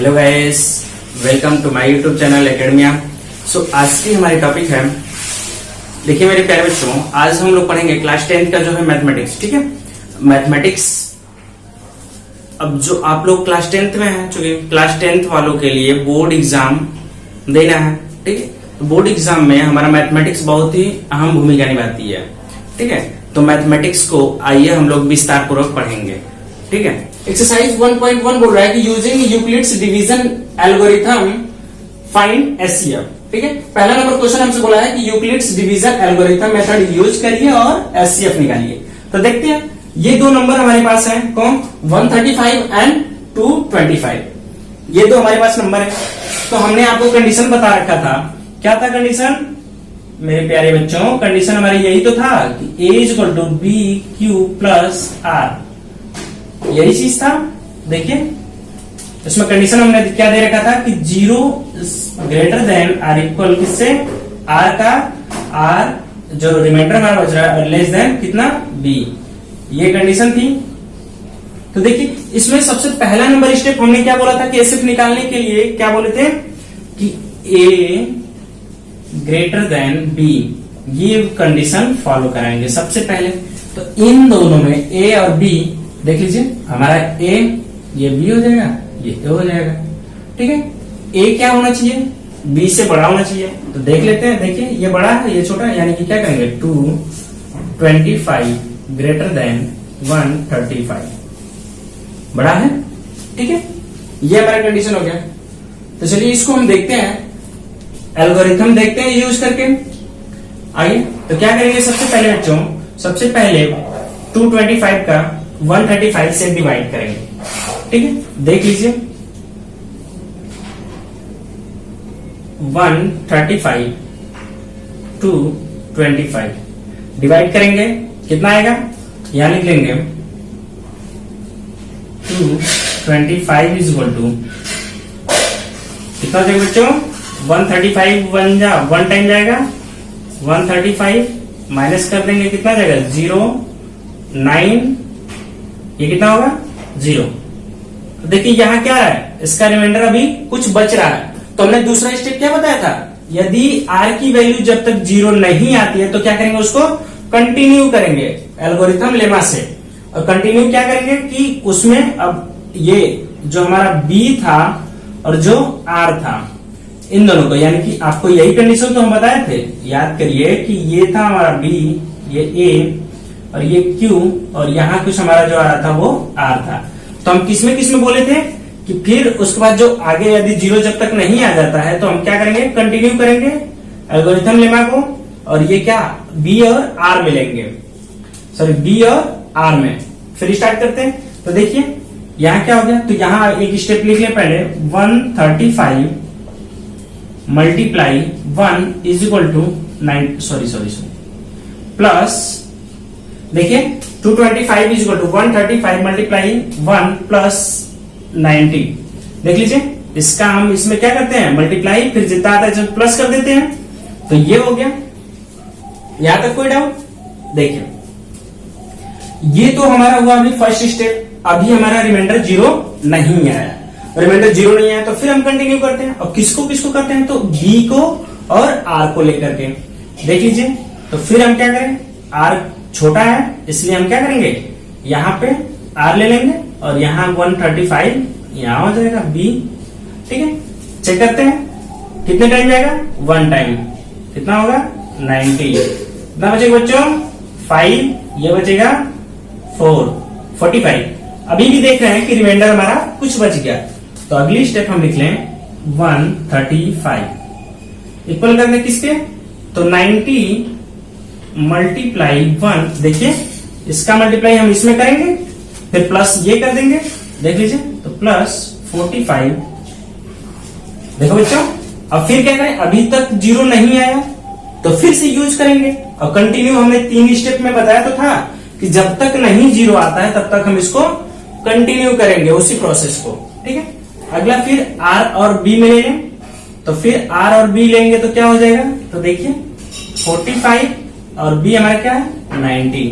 Hello guys, welcome to my YouTube channel Academia. आज की हमारी टॉपिक है, देखिए मेरे प्यारे बच्चों, आज हम लोग पढ़ेंगे क्लास 10th का जो है मैथमेटिक्स। ठीक है, मैथमेटिक्स। अब जो आप लोग क्लास 10th में हैं, चूंकि क्लास 10th वालों के लिए बोर्ड एग्जाम देना है, ठीक है, तो बोर्ड एग्जाम में हमारा मैथमेटिक्स बहुत ही अहम भूमिका निभाती है। ठीक है, तो मैथमेटिक्स को आइए हम लोग विस्तार पूर्वक पढ़ेंगे। ठीक है, एक्सरसाइज 1.1 बोल रहा है कि using Euclid's division algorithm find HCF. ठीक है, पहला नंबर क्वेश्चन हमसे बोला है कि Euclid's division algorithm method use करिए और एचसीएफ निकालिए। तो देखते हैं, ये दो नंबर हमारे पास है, कौन? 135 एंड 225। ये दो हमारे पास नंबर है। तो हमने आपको कंडीशन बता रखा था। क्या था कंडीशन मेरे प्यारे बच्चों? कंडीशन हमारी यही तो था कि A is equal to B Q plus are, यही चीज था। देखिए इसमें कंडीशन हमने क्या दे रखा था कि 0 ग्रेटर देन आर इक्वल किससे? आर का, आर जो रिमाइंडर हमारा बच रहा है लेस देन कितना? बी। ये कंडीशन थी। तो देखिए इसमें सबसे पहला नंबर स्टेप हमने क्या बोला था कि एसएफ निकालने के लिए क्या बोले थे कि ए ग्रेटर देन बी, ये कंडीशन फॉलो कराएंगे सबसे पहले। तो इन दोनों में ए और बी देख लीजिए, हमारा ए ये बी हो जाएगा, ये ए हो जाएगा। ठीक है, ए क्या होना चाहिए? बी से बड़ा होना चाहिए। तो देख लेते हैं, देखिए ये बड़ा है ये छोटा है, यानी कि क्या करेंगे 225 ग्रेटर देन 135 बड़ा है। ठीक है, ये हमारा कंडीशन हो गया। तो चलिए इसको हम देखते हैं, एल्गोरिथम देखते हैं यूज करके। आइए, तो क्या करेंगे सबसे पहले बच्चों, सबसे पहले 225 का 135 से डिवाइड करेंगे। ठीक है, देख लीजिए 135 225 डिवाइड करेंगे, कितना आएगा? यहां लिख लेंगे 225 इज इक्वल टू कितना हो जाएगा बच्चों? 135 वन टाइम जाएगा, 135 माइनस कर देंगे, कितना जाएगा? 0 9, ये कितना होगा? 0। तो देखिए यहां क्या है, इसका रिमाइंडर अभी कुछ बच रहा है। तो हमने दूसरा स्टेप क्या बताया था, यदि r की वैल्यू जब तक 0 नहीं आती है तो क्या करेंगे, उसको कंटिन्यू करेंगे एल्गोरिथम लेमा से। और कंटिन्यू क्या करेंगे कि उसमें अब ये जो हमारा b था और जो r था, इन दोनों को, यानी कि आपको यही कंडीशन तो हम बताए थे, याद करिए कि ये था हमारा b, ये a और ये Q, और यहाँ कुछ हमारा जो आ रहा था वो R था। तो हम किसमें बोले थे कि फिर उसके बाद जो आगे यदि 0 जब तक नहीं आ जाता है तो हम क्या करेंगे, कंटिन्यू करेंगे एल्गोरिथम लेमा को, और ये क्या B और R मिलेंगे, सॉरी B और R में। फिर स्टार्ट करते हैं। तो देखिए यहाँ क्या हो गया, तो यहाँ एक स्टेप लिख ले पहले, 135 multiply 1 is equal to 9, sorry plus, देखिए 225 is equal to 135 multiply 1 plus 90। देख लीजिए इसका हम इसमें क्या करते हैं, मल्टीप्लाई, फिर जितना आता है प्लस कर देते हैं। तो ये हो गया। यहां तक कोई डाउट? देखिए ये तो हमारा हुआ अभी फर्स्ट स्टेप। अभी हमारा रिमाइंडर 0 नहीं आया, रिमाइंडर 0 नहीं आया तो फिर हम कंटिन्यू करते हैं। और किसको करते हैं, तो बी को और आर को लेकर के। देख लीजिए, तो फिर हम क्या करें, आर छोटा है इसलिए हम क्या करेंगे, यहां पे R ले लेंगे और यहां 135 यहां हो जाएगा B। ठीक है, चेक करते हैं कितने टाइम जाएगा, 1 टाइम, कितना होगा 90। कितना बचेगा बच्चों? 5, ये बचेगा 4, 45। अभी भी देख रहे हैं कि रिमाइंडर हमारा कुछ बच गया। तो अगली स्टेप हम लिख लें 135 इक्वल करने किसके, तो 90 मल्टीप्लाई 1। देखिए इसका मल्टीप्लाई हम इसमें करेंगे, फिर प्लस ये कर देंगे। देख लीजिए, तो प्लस 45। देखो बच्चों, अब फिर क्या करें, अभी तक 0 नहीं आया तो फिर से यूज करेंगे। और कंटिन्यू हमने 3 स्टेप में बताया तो था कि जब तक नहीं 0 आता है तब तक हम इसको कंटिन्यू करेंगे उसी प्रोसेस को। ठीक है, अगला फिर R और B में ले लें। तो फिर R और B लेंगे तो क्या हो जाएगा, तो देखिए 45 और B हमारा क्या है 90।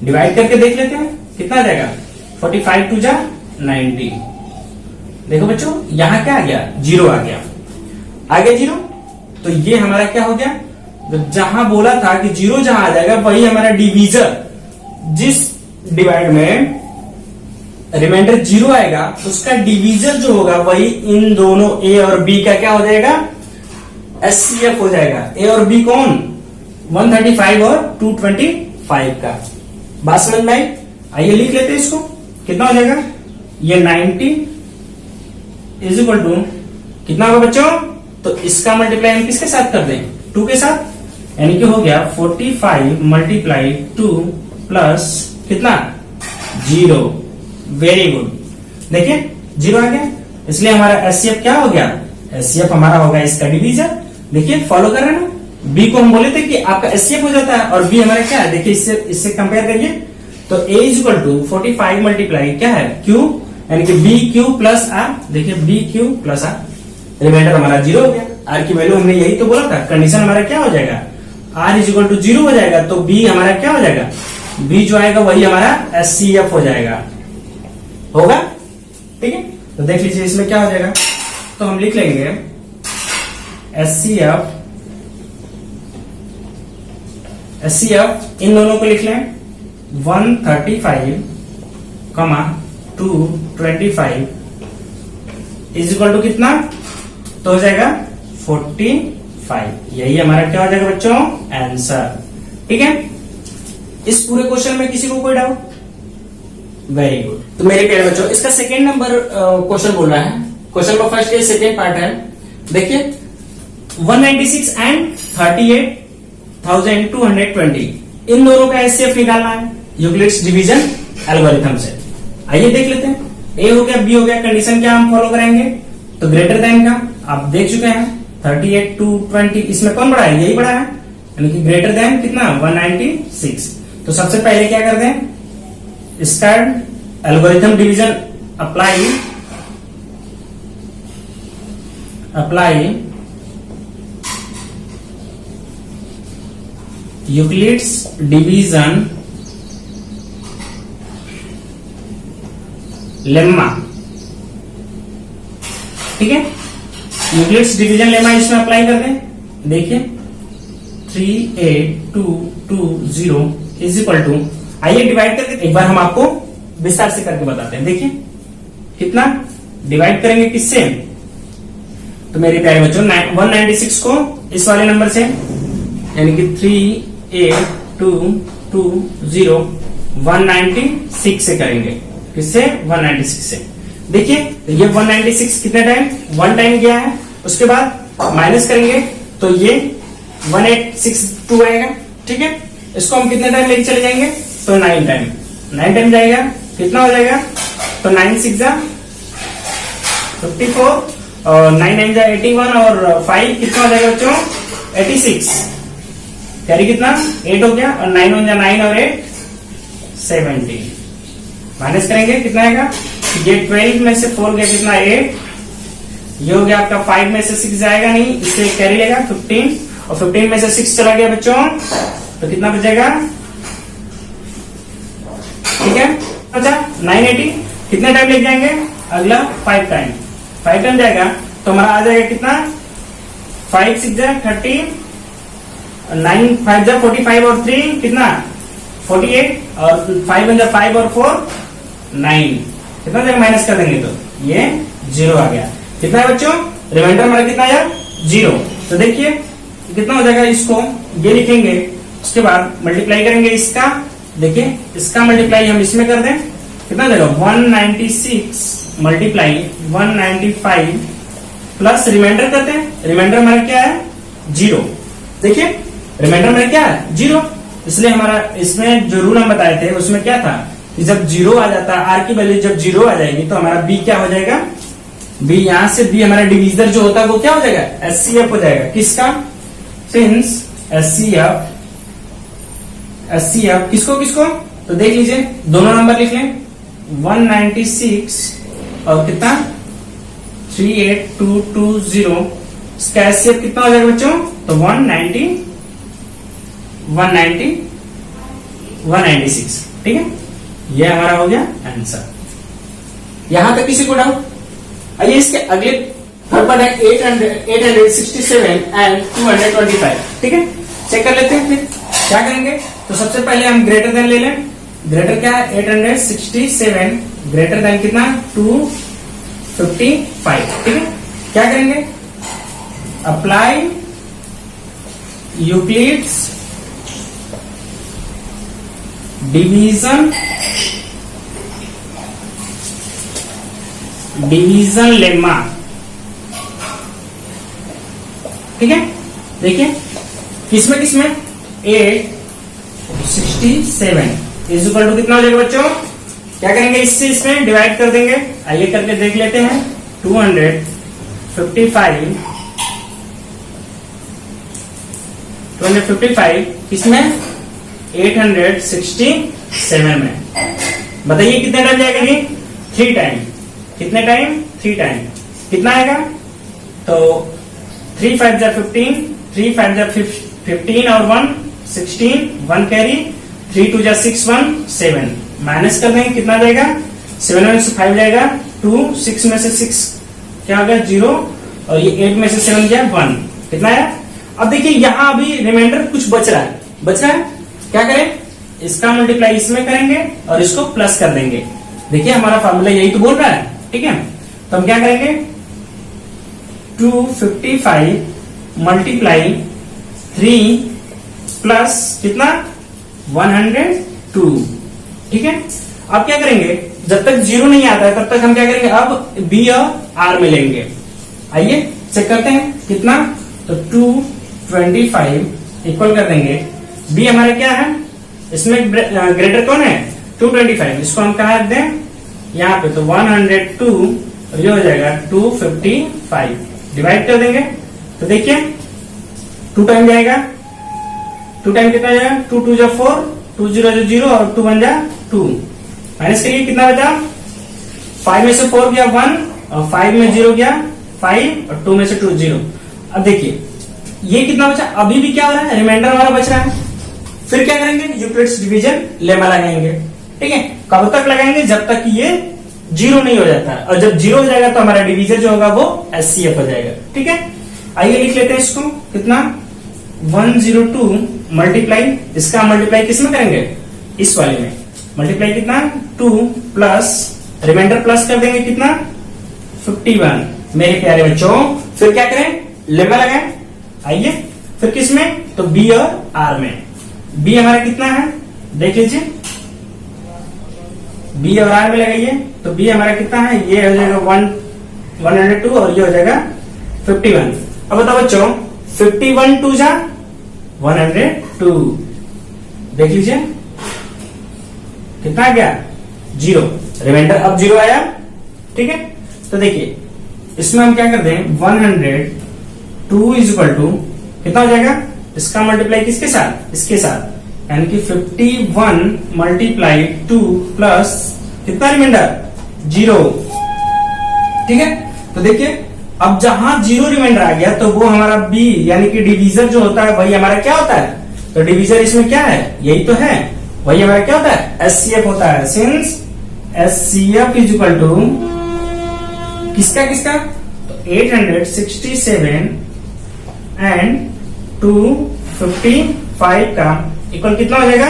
डिवाइड करके देख लेते हैं कितना आ जाएगा, 45 2 जा 90। देखो बच्चों यहाँ क्या आ गया, 0 आ गया 0। तो ये हमारा क्या हो गया, जहां बोला था कि 0 जहां आ जाएगा वही हमारा डिवीजर, जिस डिवाइड में रिमाइंडर 0 आएगा उसका डिवीजर जो होगा वही इन दोनों ए और बी का क्या हो जाएगा, एचसीएफ हो जाएगा। ए और बी कौन, 135 और 225 का। बात समझ में आई? आइए लिख लेते हैं इसको, कितना हो जाएगा, ये 90 इज इक्वल टू कितना होगा बच्चों, तो इसका मल्टीप्लाई हम किसके साथ कर दें, 2 के साथ, यानी कि हो गया 45 मल्टीप्लाई 2 प्लस कितना 0। वेरी गुड, देखिए 0 आ गया, इसलिए हमारा एचसीएफ क्या हो गया, एचसीएफ हमारा होगा इसका डिवीजर। देखिए फॉलो कर रहे हैं ना, बी को हम बोले थे कि आपका एचसीएफ हो जाता है और बी हमारा क्या है, देखिए इससे कंपेयर करिए, तो a is equal to 45 multiply क्या है q, यानी कि बी क्यू प्लस आर। देखिए b Q plus r, remainder हमारा 0 हो गया। आर की वैल्यू हमने यही तो बोला था, कंडीशन हमारा क्या हो जाएगा, आर इज इक्वल टू 0 हो जाएगा, तो बी हमारा क्या हो जाएगा, बी जो आएगा वही हमारा एचसीएफ हो जाएगा, होगा। ठीक है, तो देख लीजिए इसमें क्या हो जाएगा, तो हम लिख लेंगे एचसीएफ इन दोनों को लिख लें 135 225 इज इक्वल टू कितना, तो हो जाएगा 45। यही हमारा क्या हो जाएगा बच्चों, आंसर। ठीक है, इस पूरे क्वेश्चन में किसी को कोई डाउट? Very good. तो मेरे प्यारे बच्चों इसका सेकेंड नंबर क्वेश्चन बोल रहा है, क्वेश्चन नंबर फर्स्ट के सेकेंड पार्ट है। देखिए 196 एंड 38,220 इन दोनों का एचसीएफ निकालना है यूक्लिड्स डिवीजन एल्गोरिथम से। आइए देख लेते हैं, ए हो गया बी हो गया, कंडीशन क्या हम फॉलो करेंगे, तो ग्रेटर देन का आप देख चुके हैं 38,220, इसमें कौन बड़ा है, यही बड़ा है, यानी कि ग्रेटर देन कितना 196। तो सबसे पहले क्या कर दें, इसका algorithm division apply Euclid's division lemma. ठीक है, यूक्लिड्स डिवीजन लेम्मा इसमें अप्लाई कर दें। देखिए 38220 इज इक्वल टू, आइए डिवाइड करके एक बार हम आपको विस्तार से करके बताते हैं। देखिए कितना डिवाइड करेंगे किससे, तो मेरे प्यारे बच्चों 196 को इस वाले नंबर से, यानी कि 38220 196 से करेंगे, किससे 196 से। देखिए ये 196 कितने टाइम, 1 टाइम गया है, उसके बाद माइनस करेंगे तो ये 1862 आएगा। ठीक है, इसको हम कितने टाइम लेके चले जाएंगे, तो 9 टाइम जाएगा, कितना हो जाएगा, तो 9 6 जा 54 और 9 9 जा 81 और 5 कितना हो जाएगा बच्चों 86, कैरी कितना 8 हो गया, और 9 1 जा 9 और 8 17, माइनस करेंगे कितना आएगा, ये 12 में से 4 गया कितना 8, ये हो गया आपका 5 में से 6 जाएगा नहीं, इससे कैरी लेगा 15, और 15 में से 6 चला गया बच्चों, तो कितना बचेगा, ठीक है, अच्छा 980 कितने टाइम लेके जाएंगे, अगला 5 टाइम जाएगा, तो हमारा आ जाएगा कितना 5 6 जा 30, 9 5 जा 45 और 3 कितना 48, और 5 1 जा 5 और 4 9, कितना जाएगा माइनस कर देंगे तो ये 0 आ गया। कितना है बच्चों, रिमाइंडर हमारा कितना आया 0। तो देखिए कितना हो जाएगा, इसको ये लिखेंगे, उसके बाद मल्टीप्लाई करेंगे इसका, देखिए इसका मल्टीप्लाई हम इसमें कर दें, कितना हो जाएगा 196 मल्टीप्लाई 195 प्लस रिमाइंडर करते हैं, रिमाइंडर हमारा क्या है 0। देखिए रिमाइंडर हमारा क्या है 0, इसलिए हमारा इसमें जो रूल हम बताए थे उसमें क्या था कि जब 0 आ जाता है, आर की वैल्यू जब 0 आ जाएगी तो हमारा बी क्या हो जाएगा, बी यहां से बी हमारा डिवीजर जो होता है वो क्या हो जाएगा एचसीएफ हो जाएगा, किसका, सिंस एचसीएफ किसको, तो देख लीजिए दोनों नंबर लिख लें 196 और कितना 38220, इसका एचसीएफ कितना हो जाएगा बच्चों, तो 196। ठीक है, ये हमारा हो गया आंसर। यहां तक किसी को डाउट, आइए इसके अगले नंबर है 867 एंड 225, ठीक है। चेक कर लेते हैं फिर क्या करेंगे। तो सबसे पहले हम ग्रेटर देन ले लें। ग्रेटर क्या है, 867 ग्रेटर देन कितना, 255, ठीक है। क्या करेंगे, अप्लाई यूक्लिड्स डिवीजन लेमा, ठीक है। देखिए किसमें 867 इज इक्वल टू कितना हो जाएगा बच्चों, क्या करेंगे, इससे इसमें डिवाइड कर देंगे। आइए करके देख लेते हैं। 255 किसमें, 867 में। बताइए कितने टाइम जाएगा जी, 3 टाइम। कितने टाइम, 3 टाइम। कितना आएगा, तो 3 5 जा 15, 3 5 जा 15 और 1 16, 1 कैरी, 3 2 जा 6 1 7। माइनस कर देंगे, कितना जाएगा, 7 में से 5 जाएगा 2, 6 में से 6 क्या हो गया 0, और ये 8 में से 7 गया 1, कितना है। अब देखिए यहां अभी रिमाइंडर कुछ बच रहा है, क्या करें, इसका मल्टीप्लाई इसमें करेंगे और इसको प्लस कर देंगे। देखिए हमारा फार्मूला यही तो बोल रहा है, ठीक है। तो हम क्या करेंगे, 255 मल्टीप्लाई 3 प्लस कितना 102, ठीक है। अब क्या करेंगे, जब तक 0 नहीं आता है तब तक हम क्या करेंगे, अब बी और आर में लेंगे। आइए चेक करते हैं कितना, तो 225 इक्वल कर देंगे, बी हमारा क्या है, इसमें ग्रेटर कौन है 225, इसको हम कहा रख दें यहाँ पे, तो 102 और ये हो जाएगा 255, डिवाइड कर देंगे। तो देखिए 2 टाइम जाएगा, 2 टाइम कितना जाएगा, 2 2 जा 4, 2 0 जा 0 और 2 1 जा 2। माइनस करिए कितना बचा, 5 में से 4 गया 1 और 5 में 0 गया 5 और 2 में से 2 0। अब देखिए ये कितना बचा, अभी भी क्या हो रहा है, रिमाइंडर हमारा बच रहा है। फिर क्या करेंगे, यूक्लिड्स डिवीजन लेमा लगाएंगे, ठीक है। कब तक लगाएंगे, जब तक ये 0 नहीं हो जाता है, और जब 0 हो जाएगा तो हमारा डिवीजर जो होगा वो एचसीएफ हो जाएगा, ठीक है। आइए लिख लेते हैं इसको, कितना 102 मल्टीप्लाई, इसका मल्टीप्लाई किसमें करेंगे, इस वाले में मल्टीप्लाई कितना 2 प्लस रिमाइंडर प्लस कर देंगे कितना 51। मेरे प्यारे बच्चों फिर क्या करें, लेमा लगाएं। आइए फिर किसमें, तो बी और आर में। बी हमारा कितना है, देख लीजिए, बी और आर में लगाइए। तो बी हमारा कितना है, ये हो जाएगा 102 और ये हो जाएगा 51। अब बताओ बच्चों 51 2 जा 102, देख लीजिए कितना गया 0, रिमाइंडर अब 0 आया, ठीक है। तो देखिए इसमें हम क्या करते हैं, 102 इज इक्वल टू कितना हो जाएगा, इसका मल्टीप्लाई किसके साथ, इसके साथ, यानी कि 51 मल्टीप्लाई 2 प्लस कितना रिमाइंडर 0, ठीक है। तो देखिए अब जहां 0 रिमाइंडर आ गया तो वो हमारा बी यानी कि डिवीजर जो होता है वही हमारा क्या होता है, तो डिवीजर इसमें क्या है, यही तो है, वही हमारा क्या होता है, एचसीएफ होता है। Since HCF is equal to किसका किसका, तो 867 एंड 255 का इक्वल कितना हो जाएगा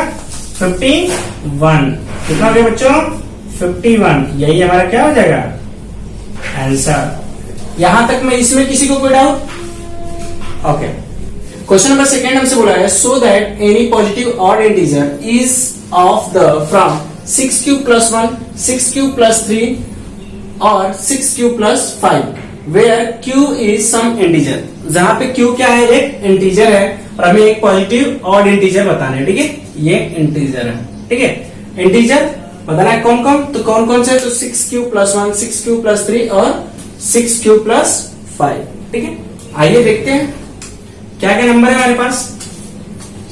51। कितना हो गया बच्चों 51, यही हमारा क्या हो जाएगा आंसर। यहां तक में इसमें किसी को कोई डाउट, ओके। क्वेश्चन नंबर 2 हमसे बोला है, so that any positive odd integer is of the form 6 cube plus 1, 6 cube plus 3 और 6 cube plus 5 where q is some integer. जहां पे q क्या है, एक इंटीजर है और हमें एक पॉजिटिव ऑड इंटीजर बताना है, ठीक है। ये इंटीजर है, ठीक है। इंटीजर बताना है कौन कौन, तो कौन कौन से, तो 6 क्यूब प्लस 1, 6 क्यूब प्लस 3 और 6 क्यूब प्लस 5, ठीक है। आइए देखते हैं क्या क्या नंबर है हमारे पास,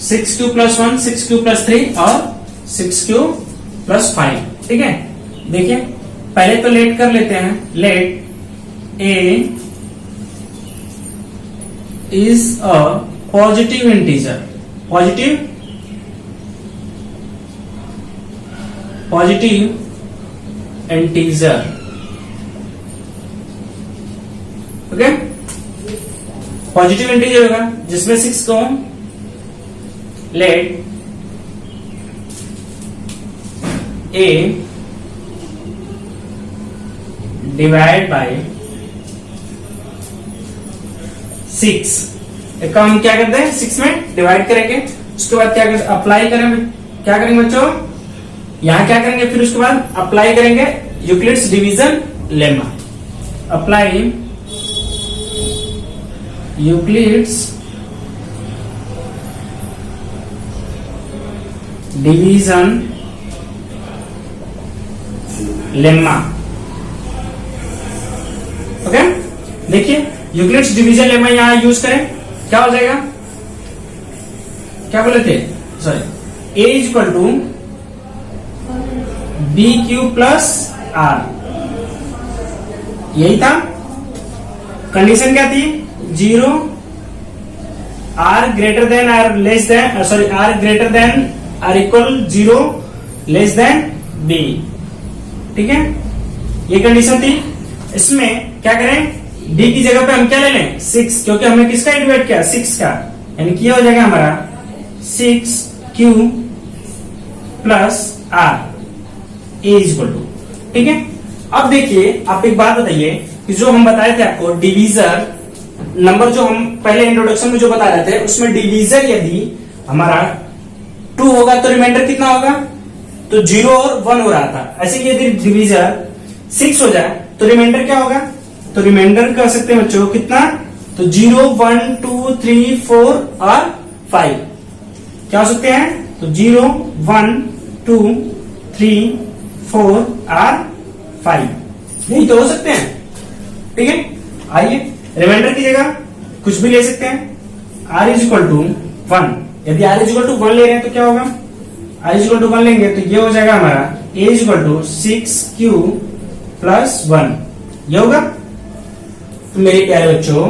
6 क्यूब प्लस 1, 6 क्यूब प्लस 3 और 6 क्यूब प्लस 5, ठीक है। देखिए पहले तो लेट कर लेते हैं, let a is a positive integer, positive integer okay. Positive integer होगा जिसमें 6 को लेट a डिवाइड बाय 6, इसका हम क्या करते हैं 6 में डिवाइड करेंगे, उसके बाद क्या करते अप्लाई करेंगे, क्या करेंगे बच्चों यहां क्या करेंगे, फिर उसके बाद अप्लाई करेंगे Euclid's division lemma, apply Euclid's division lemma. Okay, देखिए यूक्लिड्स डिवीजन लेम्मा यहां यूज करें, क्या हो जाएगा, क्या बोले थे, sorry, a is equal to B Q plus are, यही था कंडीशन, क्या थी 0 r greater than r less than, sorry r greater than r equal 0 less than b, ठीक है, ये कंडीशन थी। इसमें क्या करें, डी की जगह पे हम क्या ले लें 6, क्योंकि हमने किसका डिवाइड किया 6 का, यानी क्या हो जाएगा हमारा 6q plus r a is equal to, ठीक है। अब देखिए आप एक बात बताइए कि जो हम बताए थे आपको डिवीजर नंबर, जो हम पहले इंट्रोडक्शन में जो बता रहे थे उसमें डिवीजर यदि हमारा 2 होगा तो रिमाइंडर कितना होगा, तो 0 और 1 हो रहा था, ऐसे यदि डिवीजर 6 हो जाए तो रिमाइंडर क्या होगा, तो रिमाइंडर कर सकते हैं बच्चों कितना, तो 0 1 2 3 4 और 5 क्या हो सकते हैं, तो 0 1 2 3 4 और 5, यही तो हो सकते हैं, ठीक है। आइए रिमाइंडर की जगह कुछ भी ले सकते हैं, r इज इक्वल टू 1, यदि r इज इक्वल टू 1 ले रहे हैं तो क्या होगा, r इज इक्वल टू 1 लेंगे तो ये हो जाएगा हमारा a is equal to 6q plus 1, ये होगा। तो मेरे प्यारे बच्चों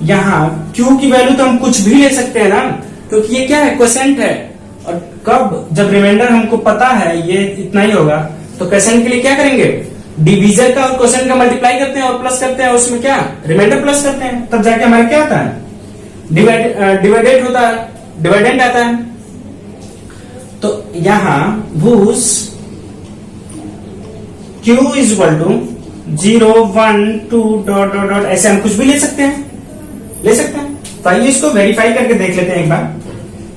यहाँ q की वैल्यू तो हम कुछ भी ले सकते हैं ना, क्योंकि ये क्या है क्वोशेंट है, और कब जब रिमाइंडर हमको पता है ये इतना ही होगा, तो क्वोशेंट के लिए क्या करेंगे, डिवीजर का और क्वोशेंट का मल्टीप्लाई करते हैं और प्लस करते हैं, उसमें क्या रिमाइंडर प्लस करते हैं, तब जाके हमारा क्या आता है डिवाइडेड होता है, डिवाइडेंट आता है। तो यहां भूस q is equal to 0 1 2 dot dot dot, ऐसे हम कुछ भी ले सकते हैं, ले सकते हैं। तो आइए इसको वेरीफाई करके देख लेते हैं, एक बार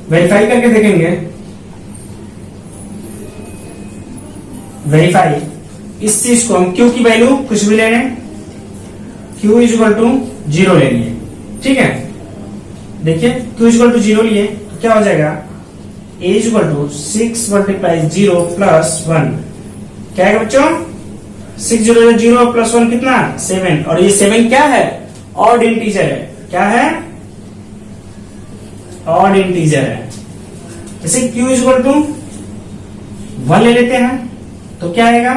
वेरीफाई करके देखेंगे, वेरीफाई इस चीज को हम q की वैल्यू कुछ भी ले रहे हैं, q इज इक्वल टू 0 ले लिए, ठीक है। देखिए q इज इक्वल टू 0 लिए तो क्या हो जाएगा, a is equal to 6 multiply 0 plus 1, क्या है बच्चों 6 0 0 प्लस 1 कितना 7, और ये 7 क्या है, ऑड इंटीजर है, क्या है ऑड इंटीजर है। इसे q इज इक्वल टू 1 ले लेते हैं तो क्या आएगा,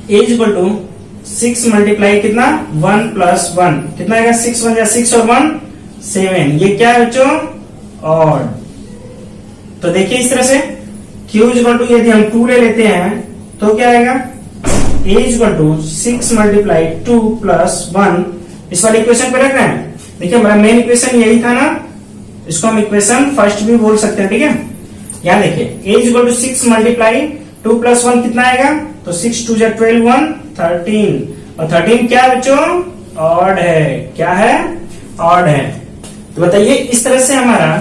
a is equal to 6 multiply कितना 1 प्लस 1 कितना आएगा, 6 1 6 और 1 7, ये क्या है बच्चों ऑड। तो देखिए इस तरह से q इज इक्वल टू यदि हम 2 ले लेते हैं तो क्या आएगा, a is equal to 6 multiply 2 plus 1, इस वाले इक्वेशन पे रख रहे हैं। देखिए हमारा मेन इक्वेशन यही था ना, इसको हम इक्वेशन फर्स्ट भी बोल सकते हैं, ठीक है। यहाँ देखिए a is equal to 6 multiply 2 plus 1 कितना आएगा, तो 6 2 12 1 13, और 13 क्या है बच्चों ऑड है, क्या है ऑड है। तो बताइए इस तरह से हमारा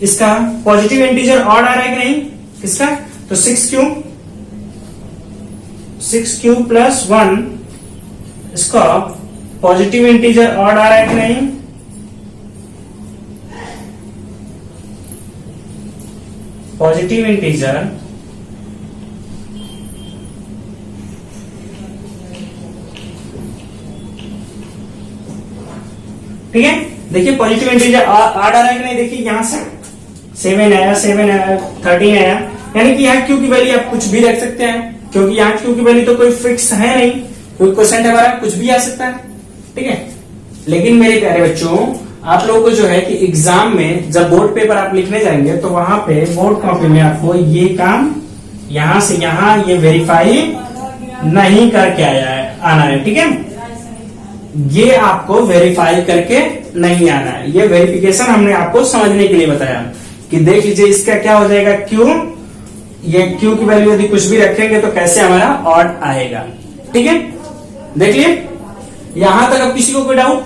इसका पॉजिटिव इंटीजर ऑड आ रहा है कि नहीं, किसका, तो 6q प्लस 1 इसका पॉजिटिव इंटीजर ऑड आ रहा है कि नहीं, पॉजिटिव इंटीजर ठीक है। देखिए पॉजिटिव इंटीजर ऑड आ रहा है कि नहीं, देखिए यहां से 7 आया 7 आया 13 आया, यानी कि यहाँ q की वैल्यू आप कुछ भी रख सकते हैं, क्योंकि यहाँ q की वैल्यू तो कोई फिक्स है नहीं, कोई क्वेश्चन हमारा कुछ भी आ सकता है, ठीक है। लेकिन मेरे प्यारे बच्चों आप लोगों को जो है कि एग्जाम में जब बोर्ड पेपर आप लिखने जाएंगे तो वहां पे बोर्ड कॉपी में आपको ये काम यहां से यहां ये वेरीफाई नहीं करके आना है, ठीक है। ये आपको वेरीफाई करके नहीं आना है। ये वेरिफिकेशन हमने आपको समझने के लिए बताया कि देख लीजिए इसका क्या हो जाएगा क्यू, ये क्यू की वैल्यू यदि कुछ भी रखेंगे तो कैसे हमारा ऑड आएगा। ठीक है, देख लिए यहां तक। अब किसी को कोई डाउट?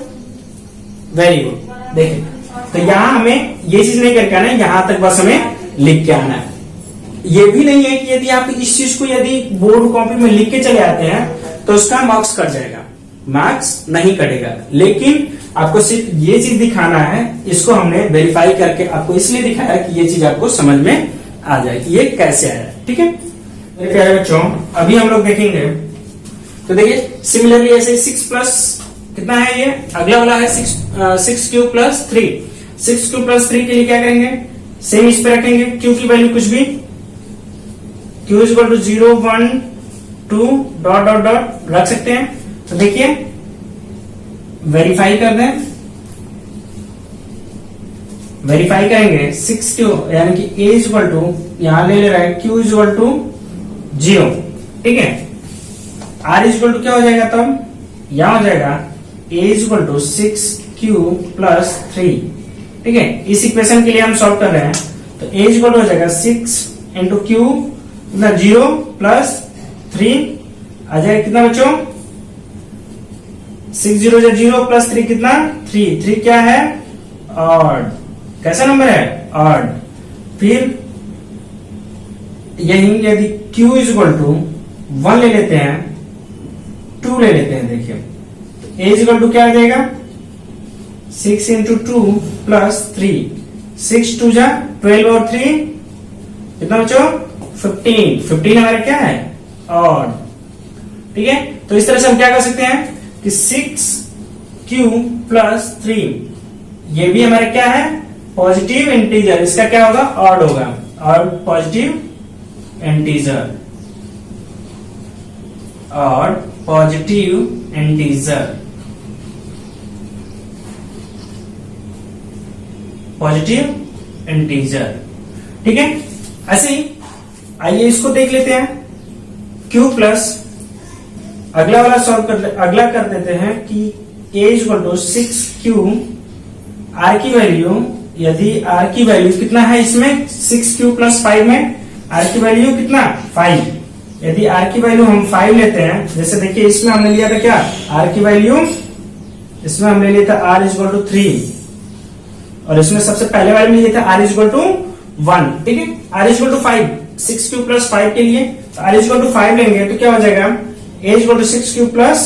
Very good. देखिए तो यहां हमें ये चीज नहीं करके आना है, यहां तक बस हमें लिख के आना है। ये भी नहीं है कि यदि आप इस चीज को यदि बोर्ड कॉपी में लिख के चले आते हैं तो उसका मार्क्स कट जाएगा, मार्क्स नहीं कटेगा। लेकिन आपको सिर्फ ये चीज दिखाना है, इसको हमने वेरीफाई करके आपको इसलिए दिखाया कि ये चीज आपको समझ में आ जाए कि ये कैसे आया। ठीक है मेरे प्यारे बच्चों, अभी हम लोग देखेंगे तो देखिए सिमिलरली ऐसे 6 प्लस कितना है, ये अगला वाला है 6 क्यू प्लस 3। 6 क्यू प्लस 3 के लिए क्या करेंगे, सेम इस पे रखेंगे, क्यू की वैल्यू कुछ भी, q is equal to 0 1 2 dot dot dot रख सकते हैं। तो देखिए वेरीफाई कर दें, वेरीफाई करेंगे 6 क्यू यानी कि ए इज इक्वल टू, यहां ले रहा है क्यू इज इक्वल टू 0। ठीक है, आर इज इक्वल टू क्या हो जाएगा, तब यहां हो जाएगा A is equal to 6 Q plus 3। ठीक है, इस इक्वेशन के लिए हम सॉल्व कर रहे हैं तो ए इज इक्वल टू हो जाएगा 6 इंटू क्यू मतलब 0 प्लस 3 आ जाएगा कितना बच्चों, 6 0 0 प्लस 3 कितना 3। 3 क्या है, ऑड। कैसा नंबर है, ऑड। फिर यही यदि q इज इक्वल टू 1 ले लेते हैं, 2 ले लेते हैं, देखिए तो a इज इक्वल टू क्या आ जाएगा 6 इंटू 2 प्लस 3। 6 2 जा 12 और 3 कितना बच्चों 15। 15 हमारा क्या है, ऑड। ठीक है, तो इस तरह से हम क्या कर सकते हैं कि 6q प्लस 3 ये भी हमारा क्या है, पॉजिटिव इंटीजर, इसका क्या होगा, ऑड होगा, और पॉजिटिव इंटीजर, और पॉजिटिव इंटीजर, पॉजिटिव इंटीजर। ठीक है, ऐसे ही आइए इसको देख लेते हैं, q प्लस अगला वाला सॉल्व अगला कर देते हैं कि a is equal to 6q, r की वैल्यू, यदि r की वैल्यू कितना है इसमें 6q प्लस 5 में r की वैल्यू कितना 5। यदि r की वैल्यू हम 5 लेते हैं, जैसे देखिए इसमें हमने लिया था क्या, r की वैल्यू इसमें हमने लिया था r इज इक्वल टू 3, और इसमें सबसे पहले वाले में लिया था r इज इक्वल टू 1। ठीक है, r is equal to 5 6q plus 5 के लिए, तो r इज इक्वल टू 5 लेंगे तो क्या हो जाएगा, a is equal to 6q plus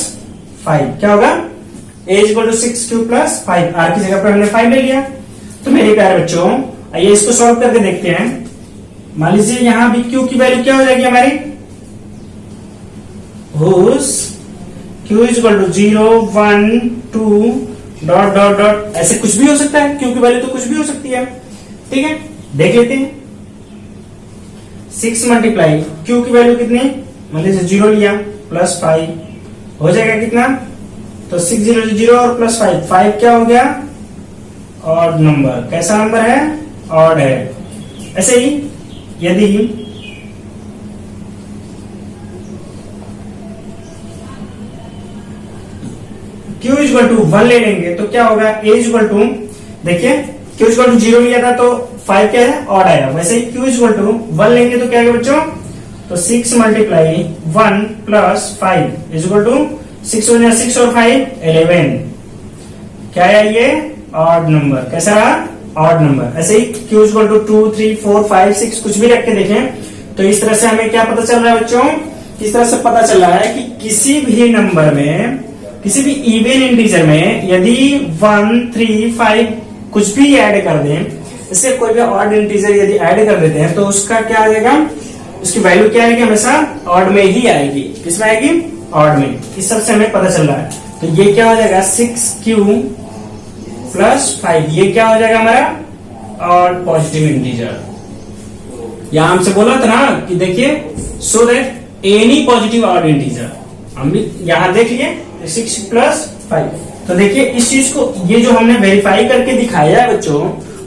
5 क्या होगा, a is equal to 6q plus 5, r की जगह पर हमने 5 ले लिया। तो मेरे प्यारे बच्चों आइए इसको सॉल्व करके देखते हैं। मान लीजिए यहां भी q की वैल्यू क्या हो जाएगी हमारी, q is equal to 0 1 2 dot dot dot, ऐसे कुछ भी हो सकता है, q की वैल्यू तो कुछ भी हो सकती है। ठीक है, देख लेते हैं 6 मल्टीप्लाई q की वैल्यू कितनी, मान लीजिए 0 लिया प्लस 5 हो जाएगा कितना, तो 6 0 0 और प्लस 5 5 क्या हो गया, ऑड नंबर। कैसा नंबर है, ऑड है। ऐसे ही यदि q इज इक्वल टू 1 ले लेंगे तो क्या होगा, a इज इक्वल टू, देखिए q इज इक्वल टू 0 लिया था तो 5 क्या है, ऑड आएगा। वैसे ही q इज इक्वल टू 1 लेंगे तो क्या आएगा बच्चों, तो 6 multiply 1 plus 5 is equal to 6 हो जाए 6 और 5 11, क्या है ये, ऑड नंबर। कैसा रहा, ऑड नंबर। ऐसे ही q इज इक्वल टू 2 3 4 5 6 कुछ भी रख के देखें तो इस तरह से हमें क्या पता चल रहा है बच्चों, इस तरह से पता चल रहा है कि किसी भी नंबर में, किसी भी इवन इंटीजर में यदि 1 3 5 कुछ भी ऐड कर दें, इससे कोई भी ऑड इंटीजर यदि ऐड कर देते हैं तो उसका क्या आ जाएगा, उसकी वैल्यू क्या आएगी, हमेशा ऑड में ही आएगी। किसमें आएगी, ऑड में। इस सबसे हमें पता चल रहा है। तो ये क्या हो जाएगा 6q प्लस 5, ये क्या हो जाएगा हमारा, ऑड पॉजिटिव इंटीजर। यहां हमसे बोला था ना कि देखिए सो that any positive odd integer, हम भी यहां देख लिए 6 प्लस 5। तो देखिए इस चीज को, ये जो हमने वेरीफाई करके दिखाया है बच्चों,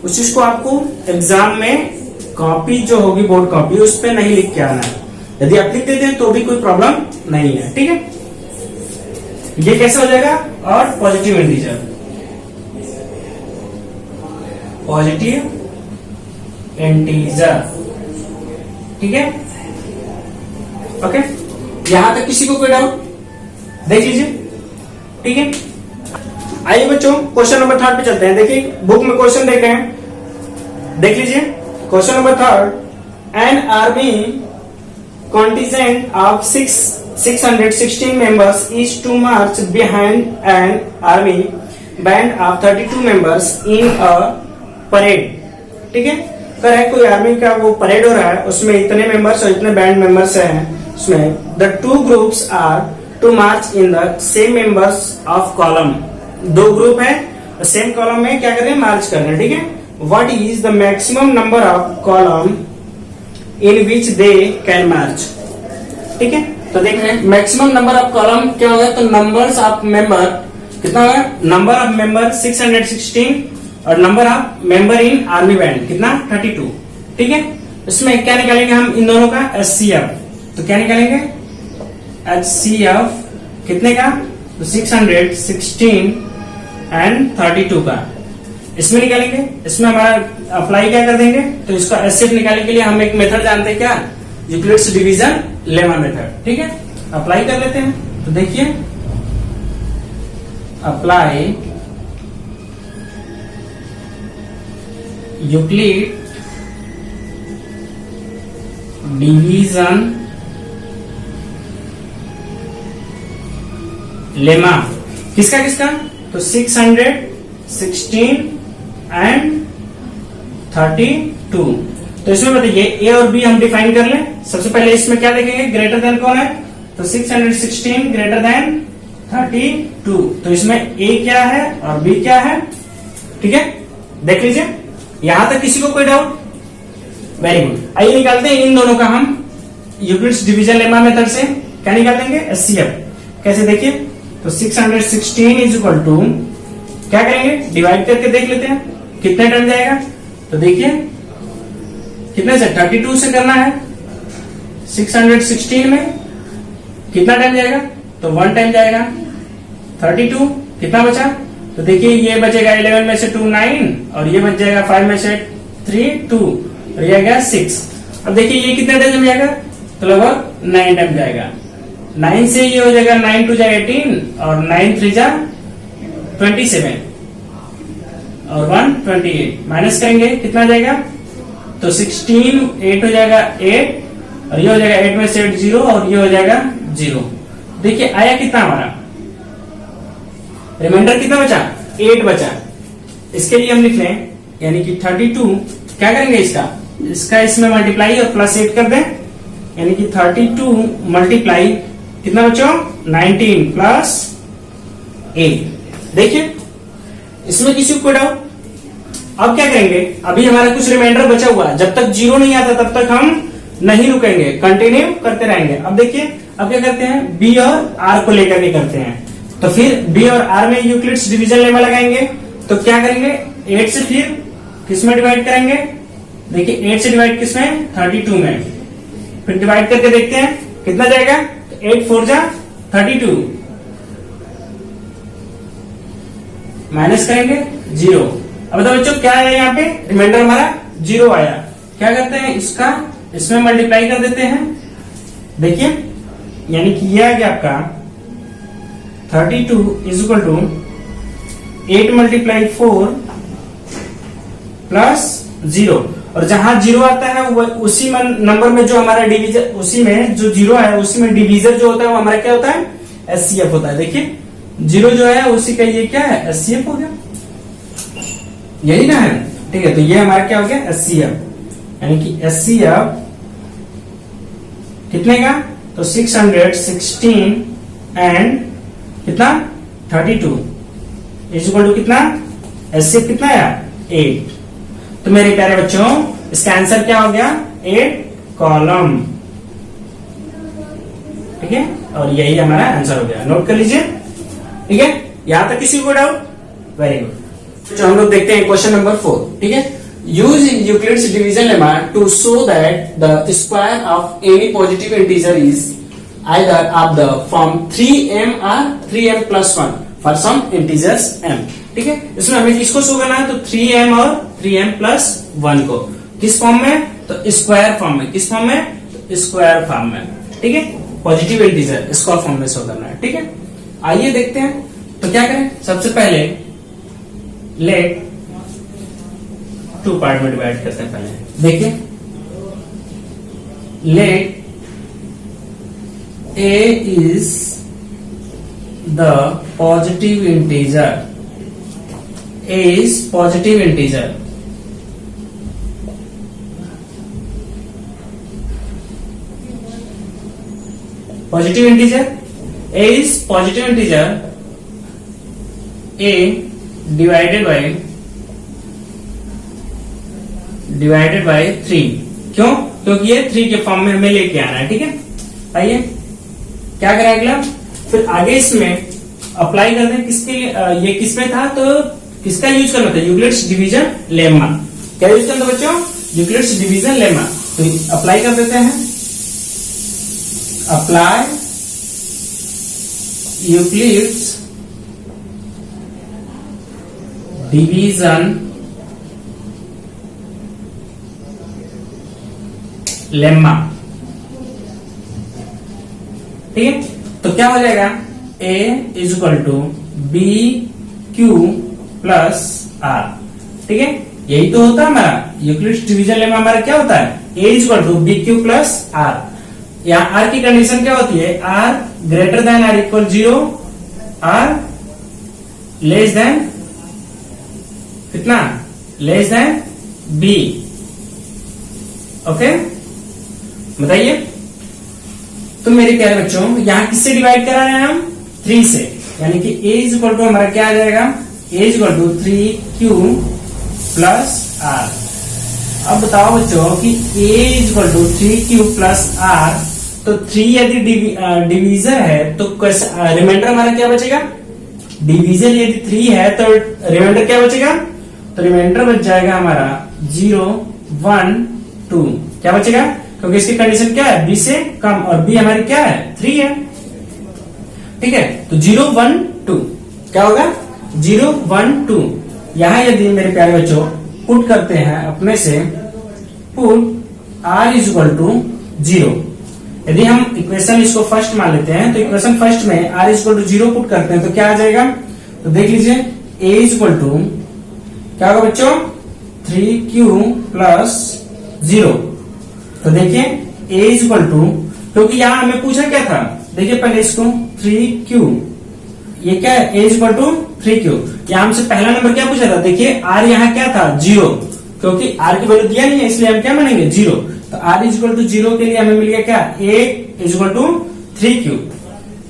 उस चीज को आपको एग्जाम में कॉपी जो होगी, बोर्ड कॉपी, उस पर नहीं लिख के आना है। यदि आप लिख देते हैं तो भी कोई प्रॉब्लम नहीं है। ठीक है, ये कैसे हो जाएगा, और पॉजिटिव इंटीजर, पॉजिटिव इंटीजर, ठीक है। ओके, यहां तक किसी को कोई डाउट? देख लीजिए, ठीक है। आइए बच्चों क्वेश्चन नंबर 3 पे चलते हैं। देखिए बुक में क्वेश्चन देख रहे हैं, देख लीजिए question number 3। An army contingent of 616 members is to march behind an army band of 32 members in a parade, ठीक है। कर है कोई आर्मी का वो परेड हो रहा है, उसमें इतने मेंबर्स और इतने बैंड मेंबर्स हैं, उसमें the two groups are to march in the same members of column. दो ग्रुप है, सेम कॉलम में क्या कर रहे हैं, मार्च कर रहे हैं, ठीक है। What is the maximum number of column in which they can march, ठीक है। तो देख रहे हैं मैक्सिमम नंबर ऑफ कॉलम क्या होगा, तो नंबर्स ऑफ मेंबर कितना होगा, नंबर ऑफ मेंबर 616 और number of member in army band कितना 32, ठीक है। इसमें क्या निकालेंगे हम इन दोनों का HCF, तो क्या निकालेंगे HCF कितने का, तो 616 एंड 32 का इसमें निकालेंगे। इसमें हमारा अप्लाई क्या कर देंगे, तो इसका HCF निकालने के लिए हम एक मेथड जानते हैं, क्या, यूक्लिड्स डिवीजन लेमा मेथड, ठीक है। अप्लाई कर लेते हैं, तो देखिए अप्लाई यूक्लिड डिवीजन लेमा किसका किसका, तो 616 एंड 32। तो इसमें बताइए ए और बी हम डिफाइन कर लें। सबसे पहले इसमें क्या देखेंगे, ग्रेटर देन कौन है, तो 616 ग्रेटर देन 32। तो इसमें ए क्या है और बी क्या है, ठीक है। देख लीजिए यहां तक किसी को कोई डाउट? Very good. आइए निकालते हैं इन दोनों का हम यूक्लिड्स डिवीजन लेमा मेथड से। क्या निकाल देंगे, HCF। कैसे, देखिए तो 616 इज इक्वल टू क्या करेंगे, डिवाइड करके देख लेते हैं कितने टर्म जाएगा। तो देखिए कितने से, 32 से करना है, 616 में कितना टाइम जाएगा, तो 1 टाइम जाएगा। 32 कितना बचा, तो देखिए ये बचेगा 11 में से 2 9 और ये बच जाएगा 5 में से 3 2 और ये आएगा 6। अब देखिए ये कितने टाइम जाएगा, तो लगभग 9 टाइम जाएगा। 9 से ये हो जाएगा 9 2 जा 18 और 9 3 जा 27 और 1 28। माइनस करेंगे कितना जाएगा, तो 16 8 हो जाएगा 8 और ये हो जाएगा 8 में से 8 0 और ये हो जाएगा 0। देखिए आया कितना हमारा, रिमाइंडर कितना बचा, 8 बचा। इसके लिए हम लिख लें यानी कि 32 क्या करेंगे, इसका इसमें मल्टीप्लाई और प्लस 8 कर दें, यानी कि 32 मल्टीप्लाई कितना बच्चों 19 प्लस 8। देखिए इसमें किसी को डाउट? अब क्या करेंगे, अभी हमारा कुछ रिमाइंडर बचा हुआ है, जब तक 0 नहीं आता तब तक हम नहीं रुकेंगे, कंटिन्यू करते रहेंगे। अब देखिए अब क्या करते हैं, बी और आर को लेकर के करते हैं। तो फिर बी और आर में यूक्लिड्स डिवीजन लेमा लगाएंगे। तो क्या करेंगे, 8 से फिर किसमें डिवाइड करेंगे, देखिए 8 से डिवाइड किसमें, 32 में। फिर डिवाइड करके देखते हैं कितना जाएगा, 8 4 जा 32, माइनस करेंगे 0। अब बताओ बच्चों क्या आया, यहाँ पे रिमाइंडर हमारा 0 आया। क्या करते हैं, इसका इसमें मल्टीप्लाई कर देते हैं। देखिए यानी कि ये आ गया आपका 32 is equal to 8 multiply 4 plus 0। और जहां 0 आता है वो उसी नंबर में जो हमारा डिवीजर, उसी में जो 0 है उसी में डिवीजर जो होता है वो हमारा क्या होता है, HCF होता है। देखिए 0 जो है उसी का ये क्या है, HCF हो गया, यही ना है, ठीक है। तो ये हमारा क्या हो गया, HCF, यानी कि HCF कितने का, तो 616 एंड कितना 32 इज इक्वल टू कितना, HCF कितना है 8। तो मेरे प्यारे बच्चों इसका आंसर क्या हो गया, 8 कॉलम, ठीक है। और यही हमारा आंसर हो गया, नोट कर लीजिए, ठीक है। यहां तक किसी को डाउट? Very good. तो हम लोग देखते हैं क्वेश्चन नंबर 4, ठीक है। Use Euclid's division lemma to show that the square of any positive integer is either of the form 3m or 3m plus 1 for some integers m। ठीक है, इसमें हमें किसको शो करना है, तो 3m और 3m प्लस 1 को किस फॉर्म में, तो स्क्वायर फॉर्म में। किस फॉर्म में, तो स्क्वायर फॉर्म में। ठीक है, पॉजिटिव इंटीजर स्क्वायर फॉर्म में शो करना है। ठीक है, आइए देखते हैं। तो क्या करें, सबसे पहले लेट 2 पार्ट में डिवाइड करते हैं। पहले देखिए, late a is the positive integer, a is positive integer, positive integer, a is positive integer, a divided by 3। क्यों, क्योंकि ये 3 के फॉर्म में हमें लेके आना है। ठीक है, आइए क्या करें अगला, फिर आगे इसमें अप्लाई कर दें। किसके लिए, ये किसमें था, तो किसका यूज करना था, यूक्लिड्स डिवीजन लेमा। क्या यूज करना था बच्चों, यूक्लिड्स डिवीजन लेमा। तो अप्लाई कर देते हैं, अप्लाई यूक्लिड्स डिवीजन लेमा। ठीक है, तो क्या हो जाएगा, a is equal to B Q plus r. ठीक है, यही तो होता है हमारा यूक्लिड्स डिवीजन लेमा। हमारा क्या होता है, a is equal to B Q plus r. यहाँ r की कंडीशन क्या होती है, r greater than r equal 0, r less than कितना, लेस देन b। ओके, बताइए। तो मेरे प्यारे बच्चों, यहां किससे डिवाइड करा रहे हैं हम, 3 से, यानी कि a इज इक्वल टू हमारा क्या आ जाएगा, a is equal to 3q plus r। अब बताओ बच्चों कि a is equal to 3q plus r, तो 3 यदि डिवीजर है तो रिमाइंडर हमारा क्या बचेगा, डिवीजर यदि 3 है तो रिमाइंडर क्या बचेगा, तो रिमाइंडर बच जाएगा हमारा 0 1 2। क्या बचेगा, क्योंकि इसकी कंडीशन क्या है, b से कम, और b हमारी क्या है, 3 है। ठीक है, तो 0 1 2 क्या होगा, 0 1 2। यहां यदि मेरे प्यारे बच्चों पुट करते हैं अपने से, put r is equal to 0। यदि हम इक्वेशन इसको फर्स्ट मान लेते हैं, तो इक्वेशन फर्स्ट में r is equal to 0 put करते हैं तो क्या आ जाएगा, तो देख लीजिए, a इज इक्वल टू क्या होगा बच्चों, 3q प्लस 0। तो देखिए a इज इक्वल टू, क्योंकि यहां हमें पूछा क्या था, देखिए पहले इसको 3q, ये क्या है, a is equal to 3q। यहां हमसे पहला नंबर क्या पूछा था, देखिए r यहां क्या था, 0, क्योंकि r की वैल्यू दिया नहीं है इसलिए हम क्या मानेंगे, 0। तो r इज इक्वल टू 0 के लिए हमें मिल गया क्या, a is equal to 3q।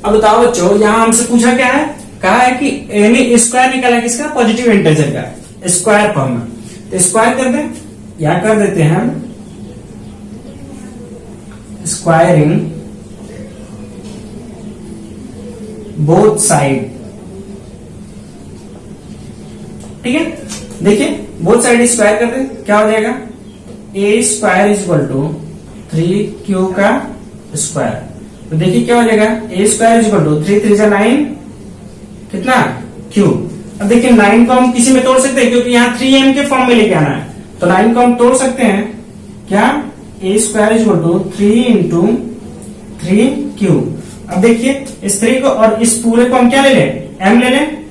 अब बताओ बच्चों, यहां हमसे पूछा क्या है, कहा है कि यानी स्क्वायर निकाला किसका, पॉजिटिव इंटीजर का, स्क्वायर फॉर्म में। तो स्क्वायर कर दें, या कर देते हैं हम स्क्वायरिंग बोथ साइड। ठीक है, देखिए बोथ साइड स्क्वायर कर दें, क्या हो जाएगा, a square is equal to 3q का स्क्वायर। तो देखिए क्या हो जाएगा, a square is equal to 3 3 जा 9, कितना, q। अब देखिए 9 को हम किसी में तोड़ सकते हैं, क्योंकि यहाँ 3m के फॉर्म में लेके आना है, तो 9 को हम तोड़ सकते हैं, क्या, a square is equal to 3 into 3q। अब देखिए इस 3 को और इस पूरे को हम क्या ले लें, m ले लें,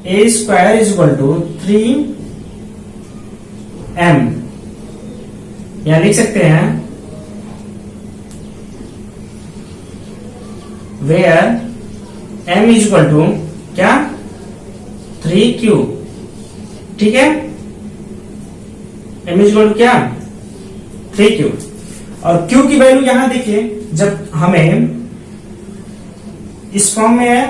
a square is equal to 3m। यहां लिख सकते हैं where m is equal to क्या, 3q। ठीक है, m इज इक्वल टू क्या, 3q। और q की वैल्यू यहां देखिए, जब हमें इस फॉर्म में है,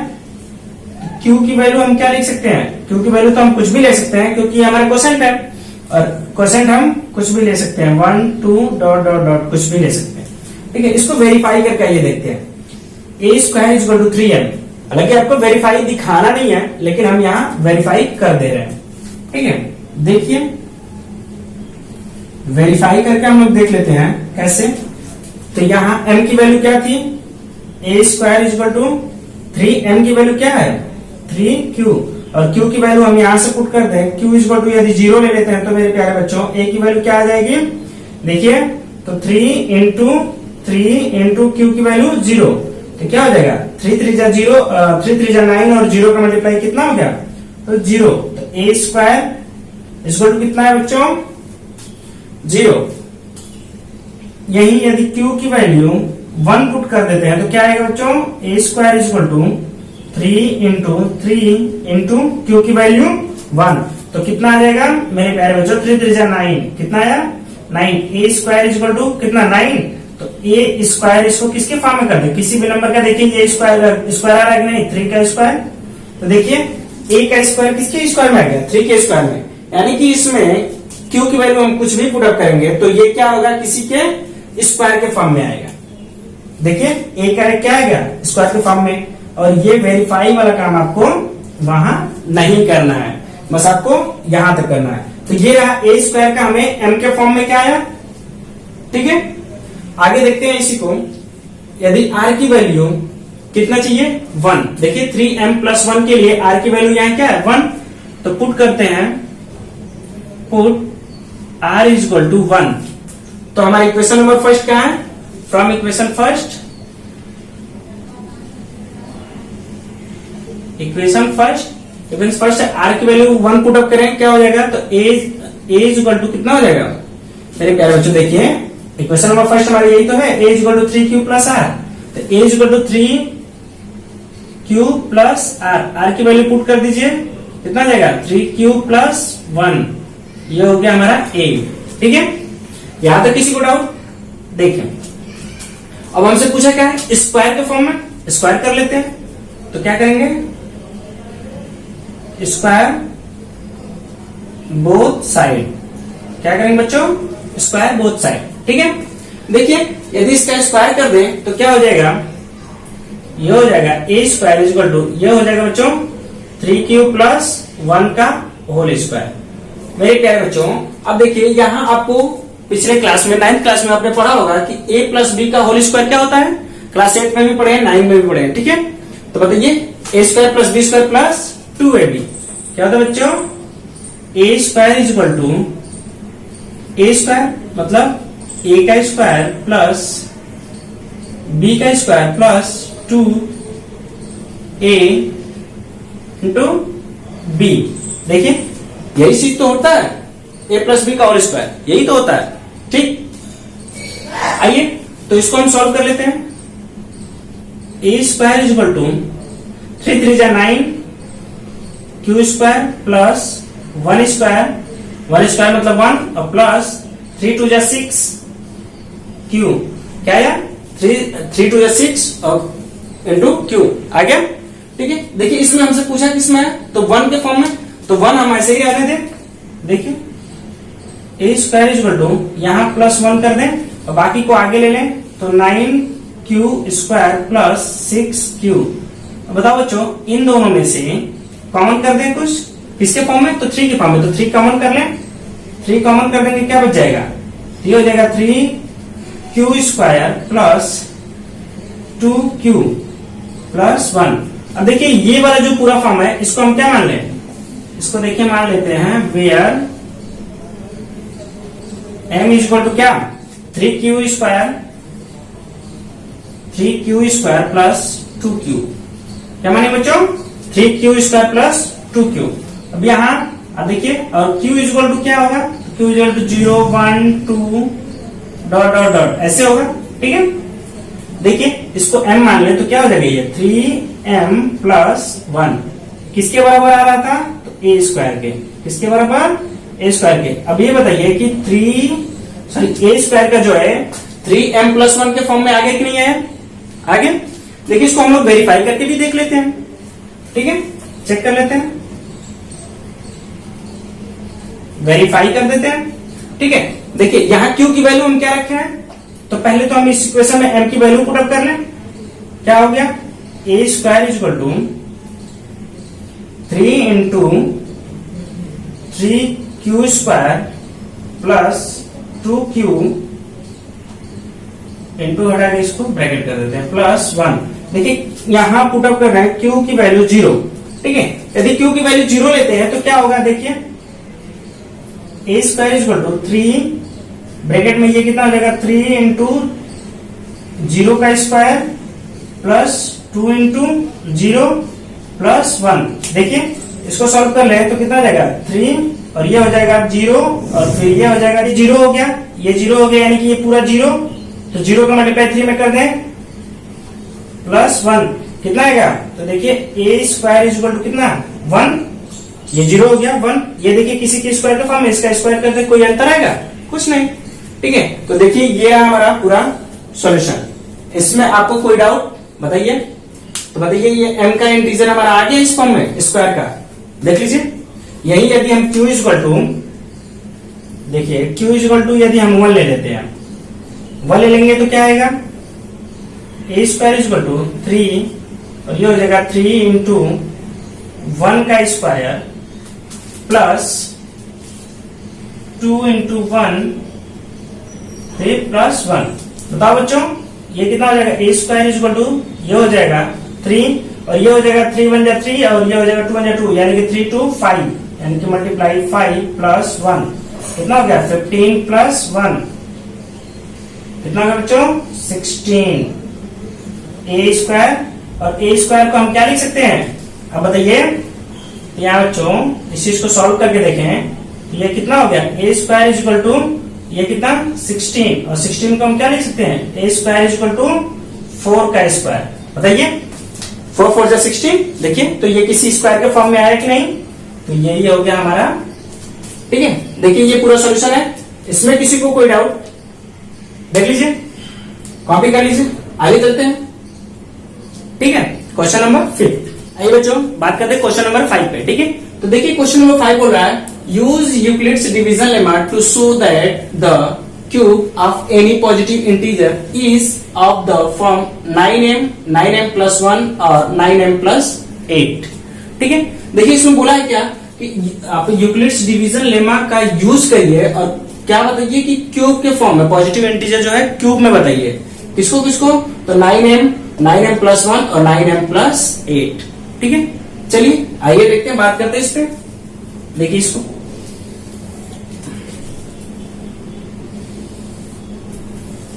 q की वैल्यू हम क्या लिख सकते हैं, q की वैल्यू तो हम कुछ भी ले सकते हैं, क्योंकि हमारा क्वोशेंट है, और क्वोशेंट हम कुछ भी ले सकते हैं, 1 2 डॉट डॉट डॉट कुछ भी ले सकते हैं। ठीक है, इसको वेरीफाई करके ये देखते हैं, a square is equal to 3m। हालांकि आपको वेरीफाई दिखाना नहीं है, लेकिन हम यहाँ वेरीफाई कर दे रहे हैं। ठीक है, देखिए वेरीफाई करके हम लोग देख लेते हैं कैसे। तो यहाँ m की वैल्यू क्या थी, a square is equal to 3m की वैल्यू क्या है, 3q, और q की वैल्यू हम यहाँ से पुट करते हैं। q इज इक्वल टू यदि 0 ले लेते हैं तो मेरे प्यारे बच्चों a की वैल्यू क्या आ जाएगी, देखिए तो 3 इंटू q की वैल्यू 0, तो क्या हो जाएगा 3 3 जा 0, 3 3 जा 9 और 0 का मल्टीप्लाई कितना हो गया, तो 0। तो a स्क्वायर इक्वल टू कितना है बच्चों, 0। यही यदि q की वैल्यू 1 पुट कर देते हैं तो क्या आएगा बच्चों, a square equal to 3 into q की वैल्यू 1, तो कितना आ जाएगा मेरे प्यारे बच्चों, 3 3 जा 9, कितना आया 9। a स्क्वायर इक्वल टू कितना 9, तो a स्क्वायर इसको किसके फॉर्म में कर दे, किसी भी नंबर का देखिए ये स्क्वायर आ रहा है कि नहीं, 3 का स्क्वायर, तो देखिए a का स्क्वायर किसके स्क्वायर में आ गया, 3 के स्क्वायर में, यानी कि इसमें q की वैल्यू हम कुछ भी पुट अप करेंगे तो ये क्या होगा, किसी के स्क्वायर के फॉर्म में आएगा। देखिए a का क्या आएगा, स्क्वायर के फॉर्म में, और ये वेरीफाई वाला काम आपको वहां नहीं करना है, बस आपको यहां तक करना है। तो ये रहा a स्क्वायर का हमें m के फॉर्म में क्या आया, ठीक है। आगे देखते हैं इसी को, यदि r की वैल्यू कितना चाहिए 1, देखिए 3m प्लस 1 के लिए r की वैल्यू यहाँ क्या है 1, तो पुट करते हैं, put r is equal to 1। तो हमारा इक्वेशन नंबर फर्स्ट क्या है, फ्रॉम इक्वेशन फर्स्ट r की वैल्यू 1 पुट अप करें, क्या हो जाएगा, तो a इज इक्वल टू कितना हो जाएगा मेरे प्यारे बच्चों, देखिए इक्वेशन नंबर फर्स्ट हमारी यही तो है, a is equal to 3q plus r, तो a is equal to 3q plus r की वैल्यू पुट कर दीजिए, कितना आ जाएगा 3q प्लस 1, ये हो गया हमारा a, ठीक है। यहां तक किसी को डाउट, देखें अब हमसे पूछा क्या है, स्क्वायर के फॉर्म में, स्क्वायर कर लेते हैं, तो क्या करेंगे, स्क्वायर बोथ साइड, क्या करेंगे बच्चों, स्क्वायर बोथ साइड, ठीक है। देखिए यदि इसका स्क्वायर कर दें तो क्या हो जाएगा, ये हो जाएगा a स्क्वायर इक्वल टू, ये हो जाएगा बच्चों 3q प्लस 1 का होल स्क्वायर। मेरे प्यारे बच्चों अब देखिए यहाँ आपको पिछले क्लास में 9th क्लास में आपने पढ़ा होगा कि a प्लस b का होल स्क्वायर क्या होता है, क्लास 8 में भी पढ़े हैं, 9 में भी पढ़े हैं, ठीक है। तो बताइए a square plus b square plus 2ab क्या होता है बच्चों, a square is equal to, a square मतलब a का स्क्वायर प्लस b का square plus 2a into b। देखिए यही चीज तो होता है, a प्लस b का होल स्क्वायर, यही तो होता है, ठीक। आइए तो इसको हम सॉल्व कर लेते हैं, a square is equal to 3 3 जा 9, q स्क्वायर प्लस 1 स्क्वायर मतलब 1 और प्लस 3 2 जा 6 q, क्या आया 3 2 जा 6 और इंटू q आ गया, ठीक है। देखिए इसमें हमसे पूछा किसमें है, तो 1 के फॉर्म में, तो 1 हम ऐसे ही रहने दें। देखिए a square is equal to, यहां प्लस 1 कर दें और बाकी को आगे ले लें, तो 9q स्क्वायर प्लस 6q। बताओ बच्चों इन दोनों में से कॉमन कर दें कुछ, किसके फॉर्म में, तो 3 के फॉर्म में, तो 3 कॉमन कर लें, 3 कॉमन कर देंगे क्या बच जाएगा, ये हो जाएगा 3q square plus 2q plus 1। अब देखिए ये वाला जो पूरा फॉर्म है इसको हम क्या मान लें, इसको देखिए मान लेते हैं where m is equal to क्या 3q स्क्वायर प्लस 2q, क्या माने बच्चों 3q स्क्वायर प्लस 2q। अब यहाँ अब देखिए और q इज इक्वल टू क्या होगा, q is equal to 0 1 2 dot dot dot ऐसे होगा, ठीक है। देखिए इसको m मान ले तो क्या हो जाएगा, ये 3m प्लस 1 किसके बराबर आ रहा था, तो a स्क्वायर के, किसके बराबर a स्क्वायर के। अब ये बताइए कि a स्क्वायर का जो है 3m प्लस 1 के फॉर्म में आगे कि नहीं आया, आगे। देखिए इसको हम लोग वेरीफाई करके भी देख लेते हैं, ठीक है, चेक कर लेते हैं, वेरीफाई कर देते हैं, ठीक है। देखिए यहाँ q की वैल्यू हम क्या रखे हैं, तो पहले तो हम इस इक्वेशन में m की वैल्यू पुट अप कर लें, क्या हो गया a square is equal to 3 into 3q square plus 2q into हटा के इसको ब्रैकेट कर देते हैं प्लस 1। देखिए यहां पुट अप कर रहे हैं q की वैल्यू 0, ठीक है। यदि क्यू की वैल्यू 0 लेते हैं तो क्या होगा, देखिए ए स्क्वायर इक्वल टू 3 ब्रैकेट में ये कितना हो जाएगा 3 इंटू 0 का स्क्वायर प्लस 2 इंटू 0 प्लस 1। देखिए इसको सॉल्व कर ले तो कितना हो जाएगा 3 और ये हो जाएगा 0 और फिर ये हो जाएगा 0 हो गया, ये 0 हो गया यानी कि ये पूरा 0, तो 0 का मल्टीप्लाई 3 में कर दें प्लस 1 कितना आएगा, तो देखिए ए स्क्वायर इज इक्वल टू कितना 1, ये 0 हो गया 1, ये देखिए किसी के स्क्वायर का फॉर्म है, इसका स्क्वायर करते कोई अंतर आएगा कुछ नहीं, ठीक है। तो देखिए ये है हमारा पूरा सॉल्यूशन। इसमें आपको कोई डाउट बताइए, तो बताइए ये m का इंटीजर हमारा आ गया इस फॉर्म में स्क्वायर का, देख लीजिए। यही यदि हम q इक्वल टू, देखिए q इक्वल टू यदि हम 1 ले लेते हैं, 1 ले लेंगे तो क्या आएगा ए स्क्वायर इक्वल टू 3 और ये हो जाएगा 3 इंटू 1 का स्क्वायर प्लस 2 इंटू 1 फिर प्लस 1। बताओ बच्चों ये कितना हो जाएगा, ए स्क्वायर इक्वल टू ये हो जाएगा 3 और ये हो जाएगा 3 1 जा 3 और ये हो जाएगा 2 1 जा 2 यानी कि 3 2 5 यानी कि मल्टीप्लाई 5 प्लस 1 कितना हो गया 15 प्लस 1 कितना होगा बच्चों 16 ए स्क्वायर। और ए स्क्वायर को हम क्या लिख सकते हैं, अब बताइए यहाँ बच्चों इस चीज को सॉल्व करके देखें तो ये कितना हो गया ए स्क्वायर इज इक्वल टू ये कितना 16 और 16 को हम क्या लिख सकते हैं ए स्क्वायर इज इक्वल टू 4 का स्क्वायर। बताइए 4 4 जा 16, देखिए तो ये किसी स्क्वायर के फॉर्म में आया कि नहीं, तो यही हो गया हमारा, ठीक है। देखिए ये पूरा सॉल्यूशन है, इसमें किसी को कोई डाउट देख लीजिए, कॉपी कर लीजिए, आगे चलते हैं, ठीक है। क्वेश्चन नंबर 5 आइए बच्चों बात करते हैं क्वेश्चन नंबर 5 पे, ठीक है। तो देखिए क्वेश्चन नंबर 5 बोल रहा है use Euclid's division lemma to show that the cube of any positive integer is of the form 9m 9m plus 1 और 9m प्लस 8, ठीक है। देखिए इसमें बोला है क्या कि आप यूक्लिड्स डिवीजन लेमा का यूज करिए और क्या बताइए कि क्यूब के फॉर्म में पॉजिटिव इंटीजर जो है क्यूब में बताइए, किसको किसको, तो 9m प्लस 1 और 9m प्लस 8, ठीक है। चलिए आइए देखते हैं, बात करते हैं इस पे। देखिए इसको,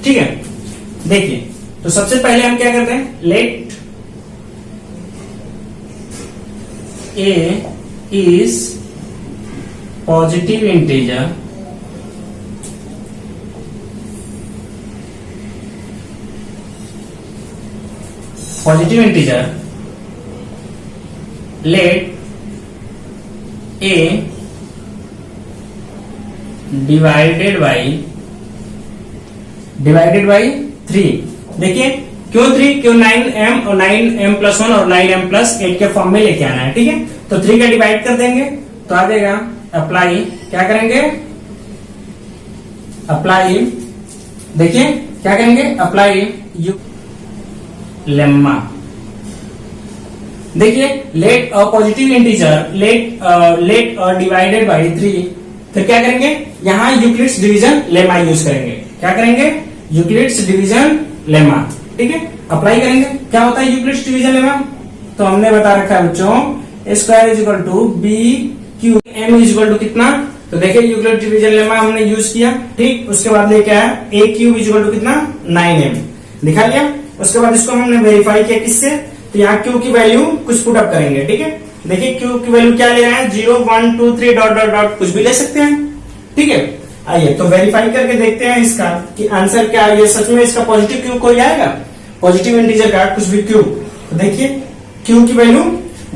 ठीक है। देखिए तो सबसे पहले हम क्या करते हैं, let a is positive integer let a divided by 3। देखिए क्यों 3, क्यों 9m और 9m प्लस 1 और 9m प्लस 8 के फॉर्म में लेके आना है, ठीक है। तो 3 का डिवाइड कर देंगे तो आ जाएगा अप्लाई, क्या करेंगे अप्लाई, देखिए क्या करेंगे अप्लाई लेम्मा। देखिए let a positive integer let divided by 3, फिर क्या करेंगे यहाँ यूक्लिड्स डिवीजन लेमा यूज करेंगे, क्या करेंगे यूक्लिड्स डिवीजन लेमा, ठीक है। अप्लाई करेंगे, क्या होता है यूक्लिड्स डिवीजन लेमा, तो हमने बता रखा है बच्चों A square is equal to B Q M is equal to कितना, तो देखिए यूक्लिड्स डिवीजन लेमा हमने यूज किया, ठीक। उसके बाद लेके आया A cube is equal to कितना 9m दिखा लिया। उसके बाद इसको हमने वेरीफाई किया किससे, तो यहाँ क्यू की वैल्यू कुछ पुट अप करेंगे, ठीक है। देखिए क्यू की वैल्यू क्या ले रहे हैं 0 1 2 3 डॉट डॉट डॉट कुछ भी ले सकते हैं, ठीक है। आइए तो वेरीफाई करके देखते हैं इसका कि आंसर क्या है, ये सच में इसका पॉजिटिव क्यू कोई आएगा, पॉजिटिव इंटीजर का कुछ भी क्यू। तो देखिए क्यू की वैल्यू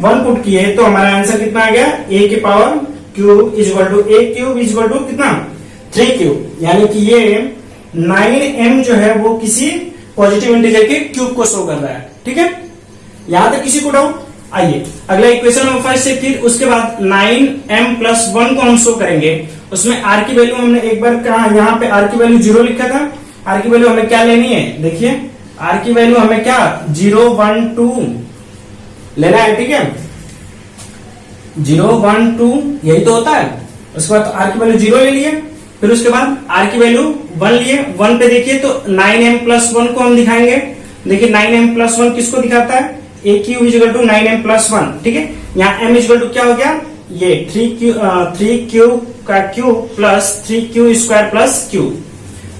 1 पुट किए तो हमारा आंसर कितना आ गया a की power cube is equal to a cube is equal to कितना 3 क्यूब, यानी कि ये 9m जो है वो किसी पॉजिटिव इंटीजर के क्यूब को शो कर रहा है, ठीक है। यहां तक किसी को डाउट। आइए अगला इक्वेशन नंबर 5 से फिर उसके बाद 9m प्लस 1 को हम शो करेंगे, उसमें r की वैल्यू हमने एक बार कहा, यहाँ पे r की वैल्यू 0 लिखा था, r की वैल्यू हमें क्या लेनी है, देखिए r की वैल्यू हमें क्या 0 1 2 लेना है, ठीक है। 0 1 2 यही तो होता है। उसके बाद r की वैल्यू 0 ले लिए, फिर उसके बाद r की वैल्यू 1 लिए, 1 पे देखिए तो 9m प्लस 1 को हम दिखाएंगे। देखिए 9m प्लस 1 किसको दिखाता है, a cube is equal to 9m plus 1, ठीक है। यहाँ m इक्वल टू क्या हो गया, ये 3q का cube plus 3q square plus q।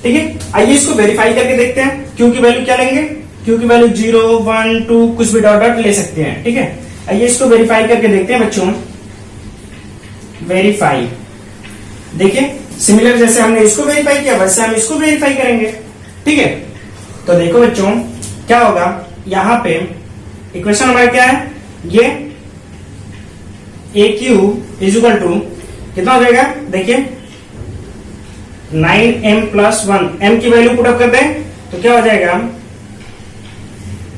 ठीक है, आइए इसको वेरीफाई करके देखते हैं। q की वैल्यू क्या लेंगे, q की वैल्यू 0 1 2 कुछ भी डॉट डॉट ले सकते हैं। ठीक है, आइए इसको वेरीफाई करके देखते हैं बच्चों। वेरीफाई, देखिए सिमिलर जैसे हमने इसको वेरीफाई किया वैसे हम इसको वेरीफाई करेंगे। ठीक है, तो देखो बच्चों क्या होगा, यहाँ पे इक्वेशन हमारा क्या है, ये ए क्यूब इज इक्वल टू कितना हो जाएगा, देखिए 9m प्लस 1, m की वैल्यू पुट अप कर दें तो क्या हो जाएगा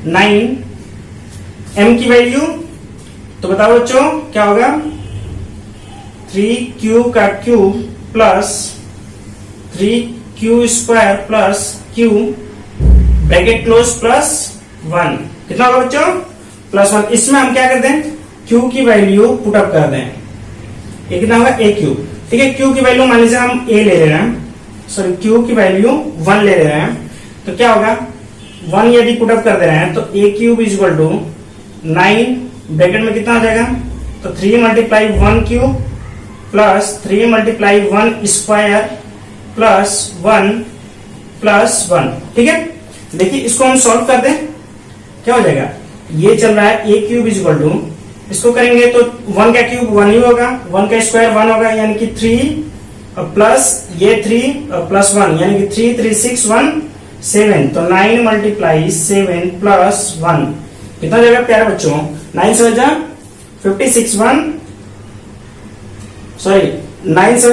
9m की वैल्यू, तो बताओ बच्चों क्या होगा 3q का cube plus 3q square plus q bracket close plus 1, कितना होगा बच्चों प्लस 1। इसमें हम क्या कर दें, q की वैल्यू पुट अप कर दें, ये कितना होगा a क्यूब। ठीक है, q की वैल्यू मान लीजिए हम a ले रहे हैं, सॉरी q की वैल्यू 1 ले रहे हैं, तो क्या होगा 1 यदि पुट अप कर दे रहे हैं तो a cube is equal to 9 bracket में कितना हो जाएगा, तो 3 multiply 1 cube plus 3 multiply 1 square plus 1 plus 1। ठीक है, देखिए इसको हम सॉल्व कर दें, क्या हो जाएगा, ये चल रहा है a cube is equal to, इसको करेंगे तो 1 का क्यूब 1 ही होगा, 1 का स्क्वायर 1 होगा, यानी कि 3 प्लस ये 3 प्लस 1 यानी कि 3 3 6 1 7, तो 9 मल्टीप्लाई 7 प्लस 1 कितना हो जाएगा प्यारे बच्चों, 9 से 56 1, सॉरी 9 से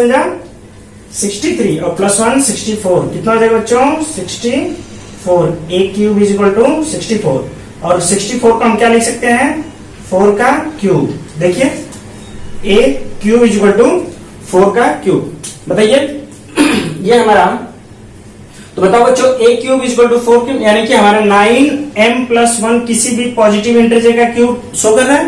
63 और प्लस 1 64, कितना हो जाएगा बच्चों 64। a cube is equal to 64, और 64 को हम क्या लिख सकते हैं 4 का क्यूब। देखिए a cube is equal to 4 का क्यूब, बताइए ये हमारा, तो बताओ बच्चों a cube is equal to 4 cube, यानी कि हमारा 9m प्लस 1 किसी भी पॉजिटिव इंटीजर का क्यूब शो कर रहा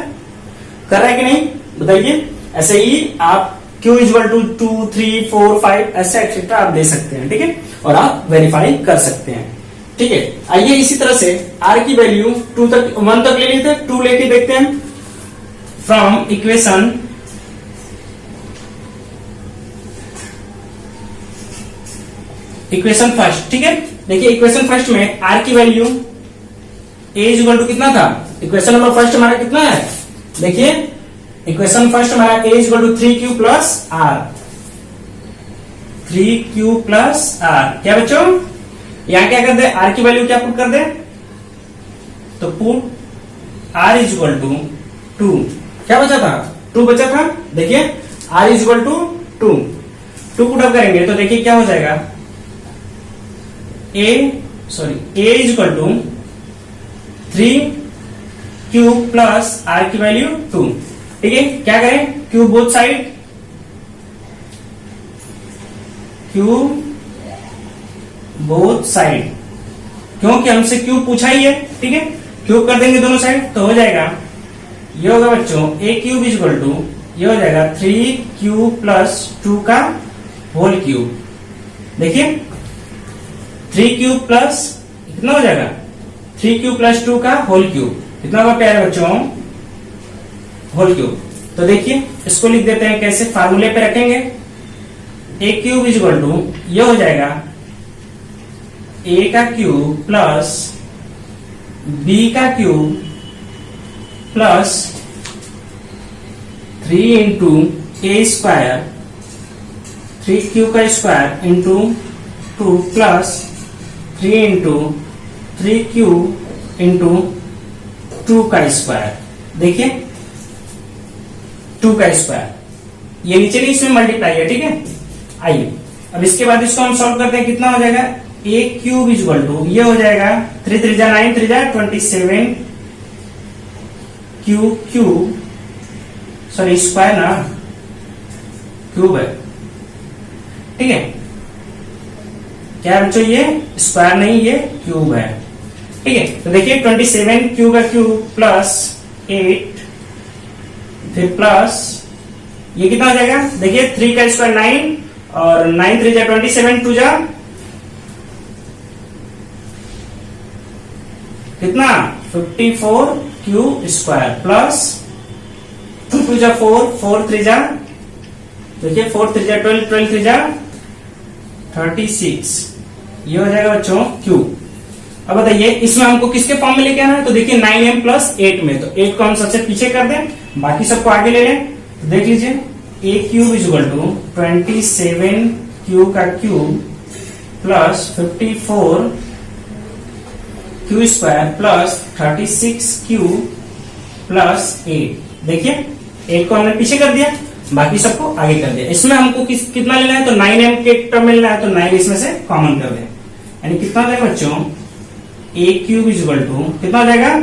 है कि नहीं, बताइए। ऐसे ही आप q इज इक्वल टू 2 3 4 5 ऐसे एक्सेट्रा आप दे सकते हैं। ठीक है, और आप वेरीफाई कर सकते हैं। ठीक है, आइए इसी तरह से r की वैल्यू 2 तक 1 तक ले लेते हैं, 2 लेके देखते हैं फ्रॉम इक्वेशन फर्स्ट। ठीक है, देखिए इक्वेशन फर्स्ट में r की value a is equal to कितना था, इक्वेशन नंबर फर्स्ट हमारा कितना है, देखिए इक्वेशन फर्स्ट हमारा a is equal to 3q plus r, 3q plus r, क्या बच्चों यहां क्या कर दे, r की वैल्यू क्या पुट कर दे, तो put r is equal to 2, क्या बचा था 2 बचा था, देखिए r is equal to 2 put up करेंगे तो देखिए क्या हो जाएगा, a is equal to 3q plus r की वैल्यू 2। ठीक है, क्या करें q both side, q both side, क्योंकि हमसे q पूछा ही है। ठीक है, क्यूब कर देंगे दोनों साइड तो हो जाएगा, ये होगा बच्चों a cube is equal to, ये हो जाएगा 3q प्लस 2 का होल क्यूब। देखिए 3q प्लस कितना हो जाएगा, 3q प्लस 2 का होल क्यूब, कितना होगा प्यारे बच्चों होल क्यूब। तो देखिए इसको लिख देते हैं कैसे, फार्मूले पे रखेंगे, a cube is equal to, ये हो जाएगा a का क्यूब प्लस b का cube plus 3 into a square, 3q का square into 2 plus 3 into 3q into 2 का स्क्वायर, देखिए 2 का स्क्वायर, ये नीचे नहीं इसमें मल्टीप्लाई है। ठीक है, आइए अब इसके बाद इसको हम सॉल्व करते हैं, कितना हो जाएगा a cube is equal to, ये हो जाएगा 3 3 9 3 27 क्यूब, सॉरी स्क्वायर ना क्यूब है। ठीक है, क्या बच्चों ये स्क्वायर नहीं ये क्यूब है। ठीक है, तो देखिए 27 क्यू का क्यूब प्लस 8 फिर प्लस ये कितना हो जाएगा, देखिए 3 का स्क्वायर 9 और 9 3 जा 27 2 जा कितना 54 क्यू स्क्वायर प्लस 2 2 जा 4, 4 3 जा, देखिए 4 3 जा 12, 12 3 जा 36, ये हो जाएगा बच्चों क्यू। अब बताइए इसमें हमको किसके फॉर्म में लेके आना है, तो देखिए 9m + 8 में, तो 8 को हम सबसे पीछे कर दें, बाकी सबको आगे ले लें। तो देख लीजिए a cube equal to 27 Q का cube plus 54 Q square plus 36 Q plus 8। देखिए 8 को हमने पीछे कर दिया, बाकी सबको आगे कर दिया। इसमें हमको कितना लेना है, तो 9m के टर्म में लेना है, तो 9 इसमें से कॉमन कर दें, यानी कितना हो जाएगा बच्चों a क्यूब इक्वल टू कितना हो जाएगा,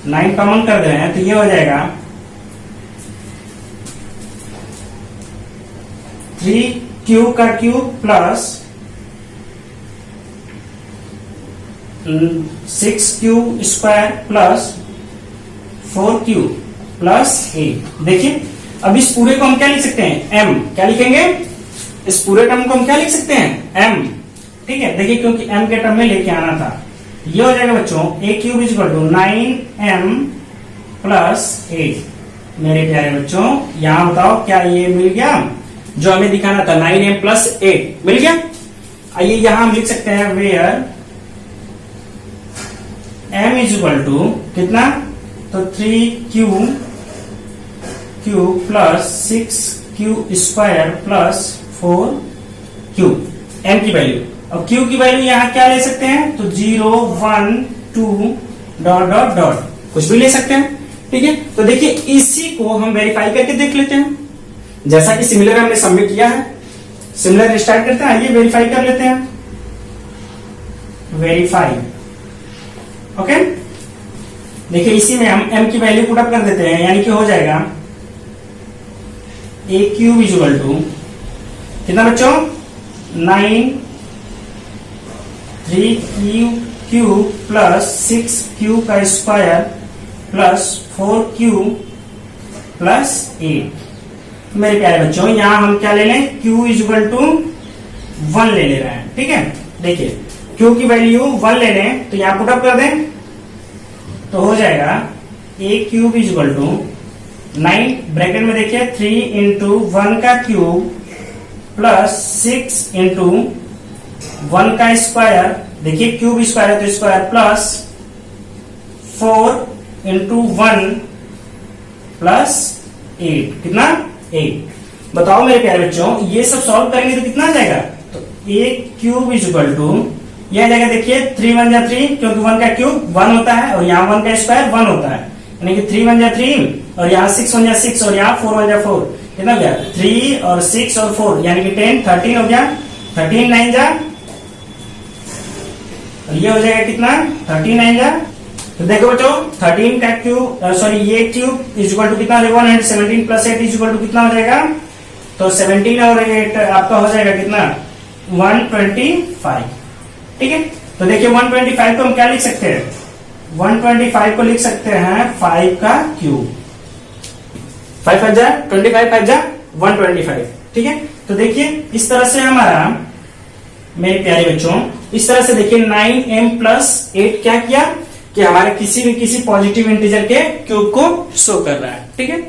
9 कॉमन कर दे रहे हैं, तो ये हो जाएगा 3 क्यू का cube plus 6 Q square plus 4 Q plus 8। देखिए अब इस पूरे को हम क्या लिख सकते हैं, m। क्या लिखेंगे, इस पूरे टर्म को हम क्या लिख सकते हैं, m। ठीक है, देखिए क्योंकि m के टर्म में लेके आना था, ये हो जाएगा बच्चों a cube equal to 9m plus 8। मेरे प्यारे बच्चों यहां बताओ क्या ये मिल गया, जो हमें दिखाना था 9m प्लस 8 मिल गया। आइए यहां हम लिख सकते हैं where m is equal to कितना, तो 3q cube plus 6q square plus 4q, m की वैल्यू। अब q की वैल्यू यहां क्या ले सकते हैं, तो 0 1 2 डॉट डॉट डॉट कुछ भी ले सकते हैं। ठीक है, तो देखिए इसी को हम वेरीफाई करके देख लेते हैं, जैसा कि सिमिलर हमने सबमिट किया है। सिमिलर स्टार्ट करते हैं, आइए वेरीफाई कर लेते हैं, वेरीफाई। ओके, देखिए इसी में हम m की वैल्यू पुट अप कर देते हैं, यानी कि हो जाएगा a क्यूब इक्वल टू कितना बच्चों, 9 3q क्यूब प्लस 6q का स्क्वायर प्लस 4q प्लस 8। मेरे प्यारे बच्चों यहां हम क्या ले लें, q इक्वल टू 1 ले ले रहे हैं। ठीक है, देखिए q की वैल्यू 1 ले लें, तो यहां पुटअप कर दें, तो हो जाएगा a cube equal to 9 bracket में देखिए 3 इंटू 1 का क्यूब प्लस 6 इंटू 1 का स्क्वायर, देखिए क्यूब स्क्वायर है तो स्क्वायर प्लस 4 इंटू 1 प्लस 8, कितना 8। बताओ मेरे प्यारे बच्चों ये सब सॉल्व करेंगे तो कितना आ जाएगा, तो a क्यूब इक्वल टू यह आ जाएगा, देखिए 3 1 जा 3, क्योंकि 1 का क्यूब 1 होता है और यहाँ 1 का स्क्वायर 1 होता है, यानी कि 3 1 जा 3 और यहाँ 6 1 जा 6 और यहाँ 4 1 जा 4, कितना हो गया 3 और 6 और 4 यानी कि 10 13 हो गया, 13 9 जा, और ये हो जाएगा कितना 13 9 जा। तो देखो बच्चों 13 का क्यूब सॉरी ये क्यूब इक्वल टू कितना हो जाएगा 117 प्लस 8 इक्वल टू कितना हो जाएगा, तो 17 और 8 आपका हो जाएगा कितना 125। ठीक है, तो देखिए 125 को हम क्या लिख सकते हैं, 125 को लिख सकते हैं 5 का क्यूब, 5 5 जा 25 5 जा 125। ठीक है, तो देखिए इस तरह से हमारा मेरे प्यारे बच्चों इस तरह से देखिए 9m प्लस 8 क्या किया कि हमारे किसी पॉजिटिव इंटीजर के क्यूब को शो कर रहा है। ठीक है,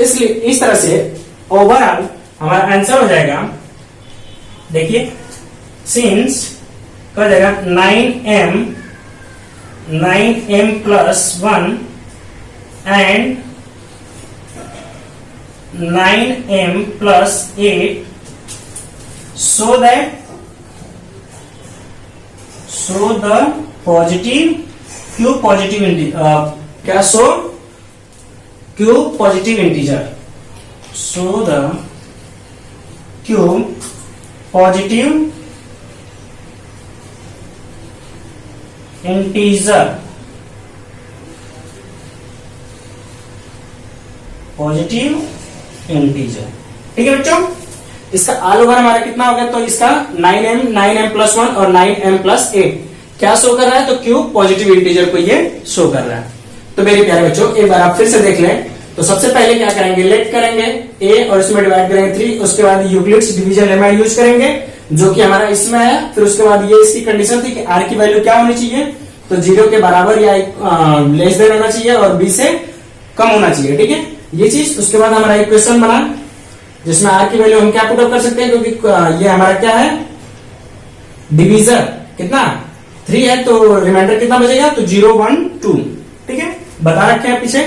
इसलिए इस तरह से ओवरऑल हमारा आंसर हो जाएगा, देखिए सिंस क्या हो जाएगा 9m plus 1 and 9m plus 8 so the positive q positive क्या so q positive integer, so the q positive integer, positive integer. ठीक है बच्चों, इसका ऑल ओवर हमारा कितना हो गया, तो इसका 9m प्लस 1 और 9m प्लस 8 क्या शो कर रहा है, तो क्यूब पॉजिटिव इंटीजर को ये शो कर रहा है। तो मेरे प्यारे बच्चों एक बार आप फिर से देख लें, तो सबसे पहले क्या करेंगे, लेट करेंगे a और इसमें डिवाइड करेंगे 3, उसके बाद यूक्लिड्स डिवीजन लेमा यूज करेंगे जो कि हमारा इसमें है। फिर उसके बाद ये इसकी कंडीशन थी कि r की वैल्यू क्या होनी चाहिए, तो 0 के बराबर या लेस देन होना चाहिए और b से कम होना चाहिए। ठीक है, ये चीज। उसके बाद हमारा इक्वेशन बना जिसमें आर की वैल्यू हम क्या पुटअप कर सकते हैं, क्योंकि ये हमारा क्या है, डिवीजर कितना 3 है, तो रिमाइंडर कितना बचेगा, तो 0 1 2, ठीक है, बता रखे हैं पीछे,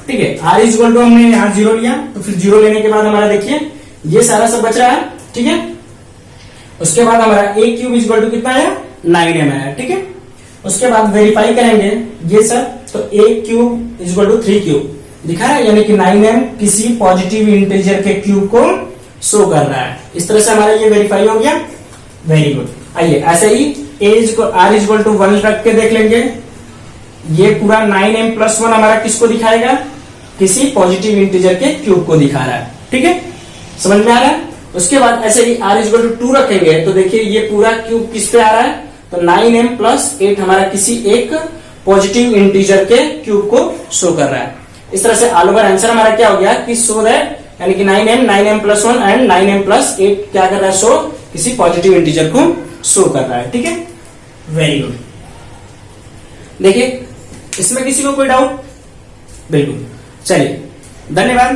ठीक है। आर इज इक्वल टू हमने यहाँ 0 लिया, तो फिर 0 लेने के बाद हमारा देखिए ये सारा सब बच रहा है, ठीक है। उसके बाद हमारा ए क्यूब इज इक्वल टू कितना है, 9m है, ठीक है। उसके बाद वेरीफाई करेंगे ये सब, तो A cube is equal to 3 cube दिखा है, यानी कि 9m किसी पॉजिटिव इंटीजर के क्यूब को शो कर रहा है। इस तरह से हमारा ये वेरीफाई हो गया, वेरी गुड। आइए ऐसे ही आर इज इक्वल टू 1 रख के देख लेंगे, ये पूरा 9m प्लस 1 हमारा किसको दिखाएगा, किसी पॉजिटिव इंटीजर के क्यूब को दिखा रहा है, ठीक है, समझ में आ रहा है। उसके बाद ऐसे ही आर इज इक्वल टू 2 रखेंगे, तो देखिए ये पूरा क्यूब किस पे आ रहा है, तो 9m प्लस 8 हमारा किसी एक पॉजिटिव इंटीजर के क्यूब को शो कर रहा है। इस तरह से ऑल ओवर आंसर हमारा क्या हो गया कि शो दैट, यानी कि 9m plus 1 and 9m plus 8 क्या कर रहा है, शो किसी पॉजिटिव इंटीजर को शो कर रहा है, ठीक है, वेरी गुड। देखिए इसमें किसी को कोई डाउट, बिल्कुल, चलिए धन्यवाद।